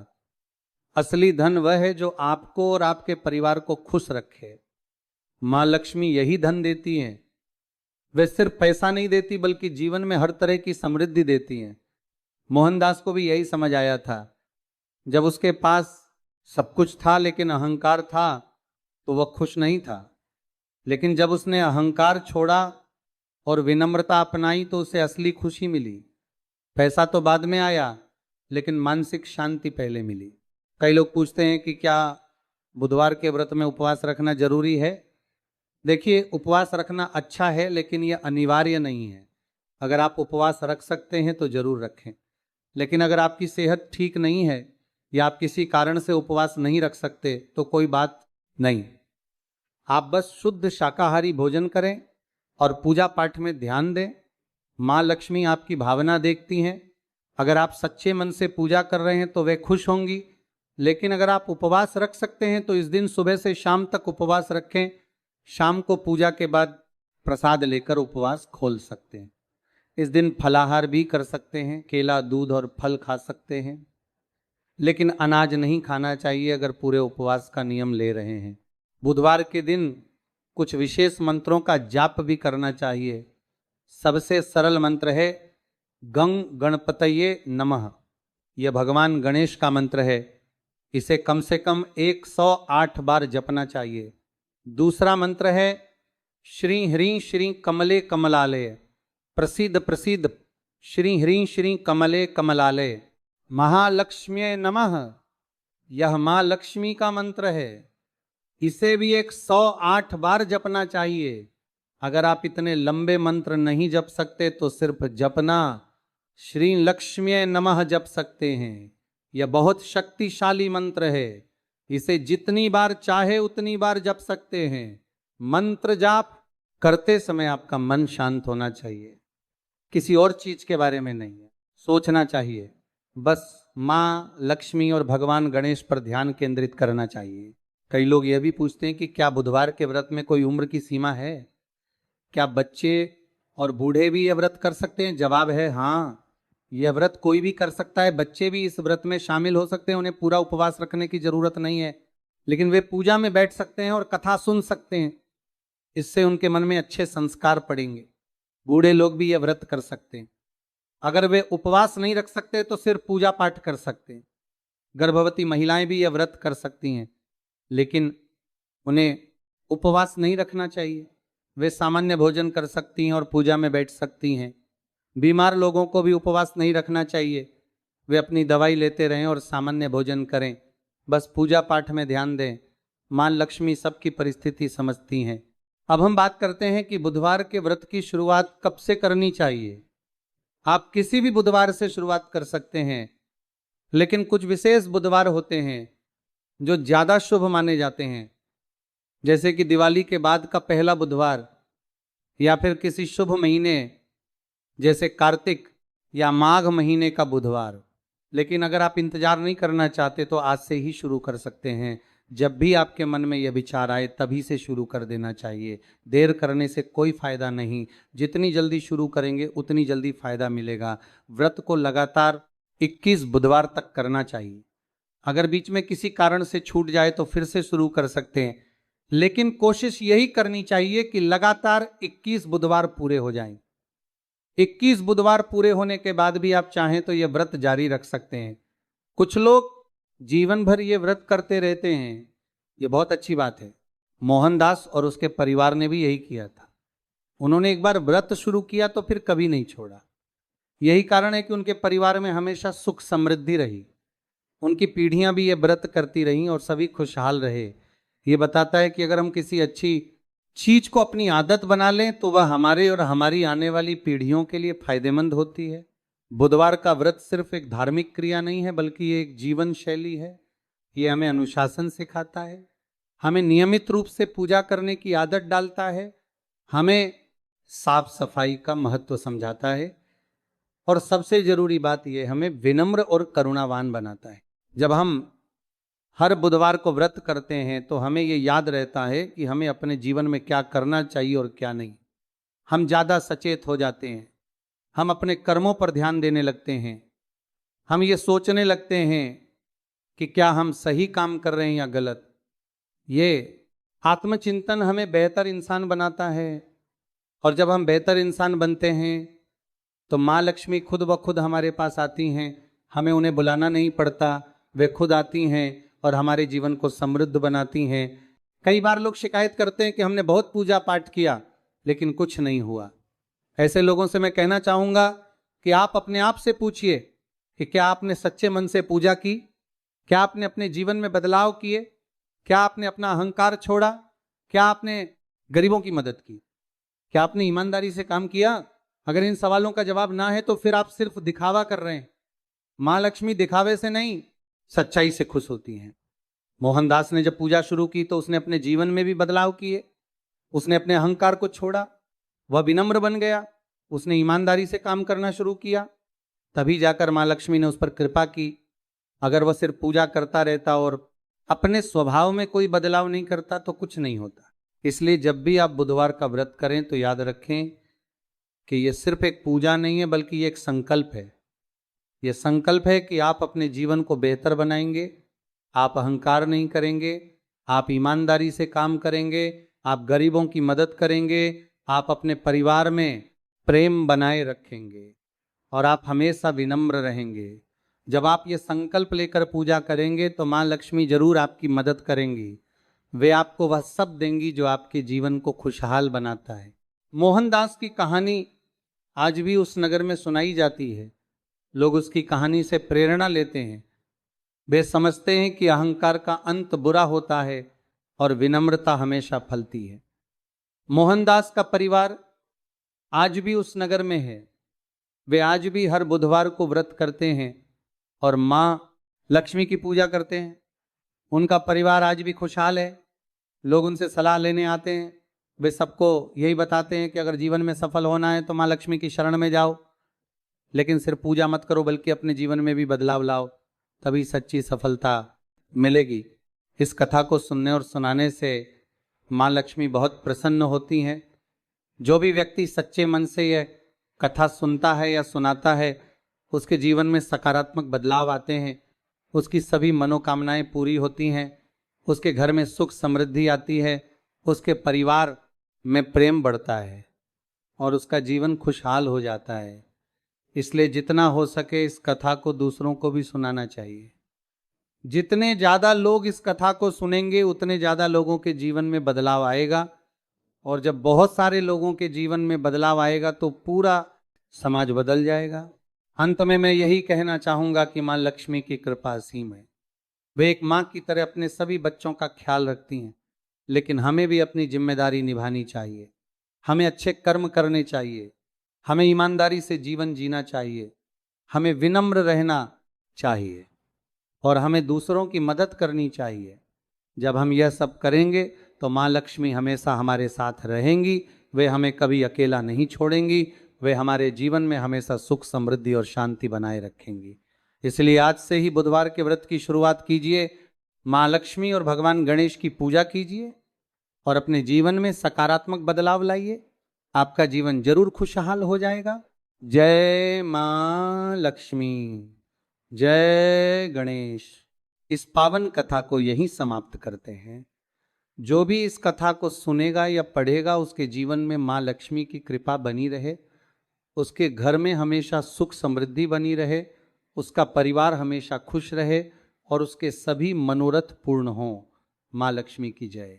असली धन वह है जो आपको और आपके परिवार को खुश रखे। माँ लक्ष्मी यही धन देती हैं। वे सिर्फ पैसा नहीं देती बल्कि जीवन में हर तरह की समृद्धि देती हैं। मोहनदास को भी यही समझ आया था। जब उसके पास सब कुछ था लेकिन अहंकार था तो वह खुश नहीं था। लेकिन जब उसने अहंकार छोड़ा और विनम्रता अपनाई तो उसे असली खुशी मिली। पैसा तो बाद में आया लेकिन मानसिक शांति पहले मिली। कई लोग पूछते हैं कि क्या बुधवार के व्रत में उपवास रखना जरूरी है। देखिए, उपवास रखना अच्छा है लेकिन यह अनिवार्य नहीं है। अगर आप उपवास रख सकते हैं तो जरूर रखें। लेकिन अगर आपकी सेहत ठीक नहीं है या आप किसी कारण से उपवास नहीं रख सकते तो कोई बात नहीं। आप बस शुद्ध शाकाहारी भोजन करें और पूजा पाठ में ध्यान दें। माँ लक्ष्मी आपकी भावना देखती हैं। अगर आप सच्चे मन से पूजा कर रहे हैं तो वे खुश होंगी। लेकिन अगर आप उपवास रख सकते हैं तो इस दिन सुबह से शाम तक उपवास रखें। शाम को पूजा के बाद प्रसाद लेकर उपवास खोल सकते हैं। इस दिन फलाहार भी कर सकते हैं, केला, दूध और फल खा सकते हैं। लेकिन अनाज नहीं खाना चाहिए अगर पूरे उपवास का नियम ले रहे हैं। बुधवार के दिन कुछ विशेष मंत्रों का जाप भी करना चाहिए। सबसे सरल मंत्र है गंग गणपतये नमः। यह भगवान गणेश का मंत्र है। इसे कम से कम 108 बार जपना चाहिए। दूसरा मंत्र है श्री ह्रीं श्री कमले कमलालय। प्रसिद्ध प्रसिद्ध श्री ह्रीं श्री कमले कमलालय महालक्ष्म्यै नमः। यह माँ लक्ष्मी का मंत्र है। इसे भी 108 बार जपना चाहिए। अगर आप इतने लंबे मंत्र नहीं जप सकते तो सिर्फ जपना श्री लक्ष्म्यै नमः जप सकते हैं। यह बहुत शक्तिशाली मंत्र है। इसे जितनी बार चाहे उतनी बार जप सकते हैं। मंत्र जाप करते समय आपका मन शांत होना चाहिए, किसी और चीज के बारे में नहीं है। सोचना चाहिए, बस माँ लक्ष्मी और भगवान गणेश पर ध्यान केंद्रित करना चाहिए। कई लोग यह भी पूछते हैं कि क्या बुधवार के व्रत में कोई उम्र की सीमा है? क्या बच्चे और बूढ़े भी यह व्रत कर सकते हैं? जवाब है हाँ, यह व्रत कोई भी कर सकता है। बच्चे भी इस व्रत में शामिल हो सकते हैं। उन्हें पूरा उपवास रखने की जरूरत नहीं है, लेकिन वे पूजा में बैठ सकते हैं और कथा सुन सकते हैं। इससे उनके मन में अच्छे संस्कार पड़ेंगे। बूढ़े लोग भी यह व्रत कर सकते हैं। अगर वे उपवास नहीं रख सकते तो सिर्फ पूजा पाठ कर सकते हैं। गर्भवती महिलाएं भी यह व्रत कर सकती हैं, लेकिन उन्हें उपवास नहीं रखना चाहिए। वे सामान्य भोजन कर सकती हैं और पूजा में बैठ सकती हैं। बीमार लोगों को भी उपवास नहीं रखना चाहिए। वे अपनी दवाई लेते रहें और सामान्य भोजन करें, बस पूजा पाठ में ध्यान दें मां लक्ष्मी सबकी परिस्थिति समझती हैं। अब हम बात करते हैं कि बुधवार के व्रत की शुरुआत कब से करनी चाहिए। आप किसी भी बुधवार से शुरुआत कर सकते हैं, लेकिन कुछ विशेष बुधवार होते हैं जो ज्यादा शुभ माने जाते हैं, जैसे कि दिवाली के बाद का पहला बुधवार, या फिर किसी शुभ महीने जैसे कार्तिक या माघ महीने का बुधवार। लेकिन अगर आप इंतजार नहीं करना चाहते तो आज से ही शुरू कर सकते हैं। जब भी आपके मन में यह विचार आए तभी से शुरू कर देना चाहिए। देर करने से कोई फायदा नहीं, जितनी जल्दी शुरू करेंगे उतनी जल्दी फायदा मिलेगा। व्रत को लगातार 21 बुधवार तक करना चाहिए। अगर बीच में किसी कारण से छूट जाए तो फिर से शुरू कर सकते हैं, लेकिन कोशिश यही करनी चाहिए कि लगातार 21 बुधवार पूरे हो जाएं। 21 बुधवार पूरे होने के बाद भी आप चाहें तो यह व्रत जारी रख सकते हैं। कुछ लोग जीवन भर ये व्रत करते रहते हैं, ये बहुत अच्छी बात है। मोहनदास और उसके परिवार ने भी यही किया था। उन्होंने एक बार व्रत शुरू किया तो फिर कभी नहीं छोड़ा। यही कारण है कि उनके परिवार में हमेशा सुख समृद्धि रही, उनकी पीढ़ियां भी ये व्रत करती रहीं और सभी खुशहाल रहे। ये बताता है कि अगर हम किसी अच्छी चीज को अपनी आदत बना लें तो वह हमारे और हमारी आने वाली पीढ़ियों के लिए फायदेमंद होती है। बुधवार का व्रत सिर्फ एक धार्मिक क्रिया नहीं है, बल्कि ये एक जीवन शैली है। ये हमें अनुशासन सिखाता है, हमें नियमित रूप से पूजा करने की आदत डालता है, हमें साफ सफाई का महत्व समझाता है, और सबसे जरूरी बात यह हमें विनम्र और करुणावान बनाता है। जब हम हर बुधवार को व्रत करते हैं तो हमें यह याद रहता है कि हमें अपने जीवन में क्या करना चाहिए और क्या नहीं। हम ज़्यादा सचेत हो जाते हैं, हम अपने कर्मों पर ध्यान देने लगते हैं, हम ये सोचने लगते हैं कि क्या हम सही काम कर रहे हैं या गलत। ये आत्मचिंतन हमें बेहतर इंसान बनाता है, और जब हम बेहतर इंसान बनते हैं तो माँ लक्ष्मी खुद ब खुद हमारे पास आती हैं। हमें उन्हें बुलाना नहीं पड़ता, वे खुद आती हैं और हमारे जीवन को समृद्ध बनाती हैं। कई बार लोग शिकायत करते हैं कि हमने बहुत पूजा पाठ किया लेकिन कुछ नहीं हुआ। ऐसे लोगों से मैं कहना चाहूँगा कि आप अपने आप से पूछिए कि क्या आपने सच्चे मन से पूजा की, क्या आपने अपने जीवन में बदलाव किए, क्या आपने अपना अहंकार छोड़ा, क्या आपने गरीबों की मदद की, क्या आपने ईमानदारी से काम किया। अगर इन सवालों का जवाब ना है तो फिर आप सिर्फ दिखावा कर रहे हैं। माँ लक्ष्मी दिखावे से नहीं, सच्चाई से खुश होती हैं। मोहनदास ने जब पूजा शुरू की तो उसने अपने जीवन में भी बदलाव किए। उसने अपने अहंकार को छोड़ा, वह विनम्र बन गया, उसने ईमानदारी से काम करना शुरू किया, तभी जाकर माँ लक्ष्मी ने उस पर कृपा की। अगर वह सिर्फ पूजा करता रहता और अपने स्वभाव में कोई बदलाव नहीं करता तो कुछ नहीं होता। इसलिए जब भी आप बुधवार का व्रत करें तो याद रखें कि यह सिर्फ एक पूजा नहीं है, बल्कि ये एक संकल्प है। यह संकल्प है कि आप अपने जीवन को बेहतर बनाएंगे, आप अहंकार नहीं करेंगे, आप ईमानदारी से काम करेंगे, आप गरीबों की मदद करेंगे, आप अपने परिवार में प्रेम बनाए रखेंगे और आप हमेशा विनम्र रहेंगे। जब आप ये संकल्प लेकर पूजा करेंगे तो माँ लक्ष्मी जरूर आपकी मदद करेंगी। वे आपको वह सब देंगी जो आपके जीवन को खुशहाल बनाता है। मोहनदास की कहानी आज भी उस नगर में सुनाई जाती है। लोग उसकी कहानी से प्रेरणा लेते हैं। वे समझते हैं कि अहंकार का अंत बुरा होता है और विनम्रता हमेशा फलती है। मोहनदास का परिवार आज भी उस नगर में है। वे आज भी हर बुधवार को व्रत करते हैं और माँ लक्ष्मी की पूजा करते हैं। उनका परिवार आज भी खुशहाल है। लोग उनसे सलाह लेने आते हैं। वे सबको यही बताते हैं कि अगर जीवन में सफल होना है तो माँ लक्ष्मी की शरण में जाओ, लेकिन सिर्फ पूजा मत करो बल्कि अपने जीवन में भी बदलाव लाओ, तभी सच्ची सफलता मिलेगी। इस कथा को सुनने और सुनाने से माँ लक्ष्मी बहुत प्रसन्न होती हैं। जो भी व्यक्ति सच्चे मन से यह कथा सुनता है या सुनाता है, उसके जीवन में सकारात्मक बदलाव आते हैं, उसकी सभी मनोकामनाएं पूरी होती हैं, उसके घर में सुख समृद्धि आती है, उसके परिवार में प्रेम बढ़ता है और उसका जीवन खुशहाल हो जाता है। इसलिए जितना हो सके इस कथा को दूसरों को भी सुनाना चाहिए। जितने ज़्यादा लोग इस कथा को सुनेंगे उतने ज़्यादा लोगों के जीवन में बदलाव आएगा, और जब बहुत सारे लोगों के जीवन में बदलाव आएगा तो पूरा समाज बदल जाएगा। अंत में मैं यही कहना चाहूँगा कि माँ लक्ष्मी की कृपा असीम है। वे एक माँ की तरह अपने सभी बच्चों का ख्याल रखती हैं, लेकिन हमें भी अपनी जिम्मेदारी निभानी चाहिए। हमें अच्छे कर्म करने चाहिए, हमें ईमानदारी से जीवन जीना चाहिए, हमें विनम्र रहना चाहिए और हमें दूसरों की मदद करनी चाहिए। जब हम यह सब करेंगे तो माँ लक्ष्मी हमेशा हमारे साथ रहेंगी, वे हमें कभी अकेला नहीं छोड़ेंगी, वे हमारे जीवन में हमेशा सुख समृद्धि और शांति बनाए रखेंगी। इसलिए आज से ही बुधवार के व्रत की शुरुआत कीजिए, माँ लक्ष्मी और भगवान गणेश की पूजा कीजिए और अपने जीवन में सकारात्मक बदलाव लाइए। आपका जीवन जरूर खुशहाल हो जाएगा। जय माँ लक्ष्मी, जय गणेश। इस पावन कथा को यहीं समाप्त करते हैं। जो भी इस कथा को सुनेगा या पढ़ेगा उसके जीवन में माँ लक्ष्मी की कृपा बनी रहे, उसके घर में हमेशा सुख समृद्धि बनी रहे, उसका परिवार हमेशा खुश रहे और उसके सभी मनोरथ पूर्ण हों। माँ लक्ष्मी की जय।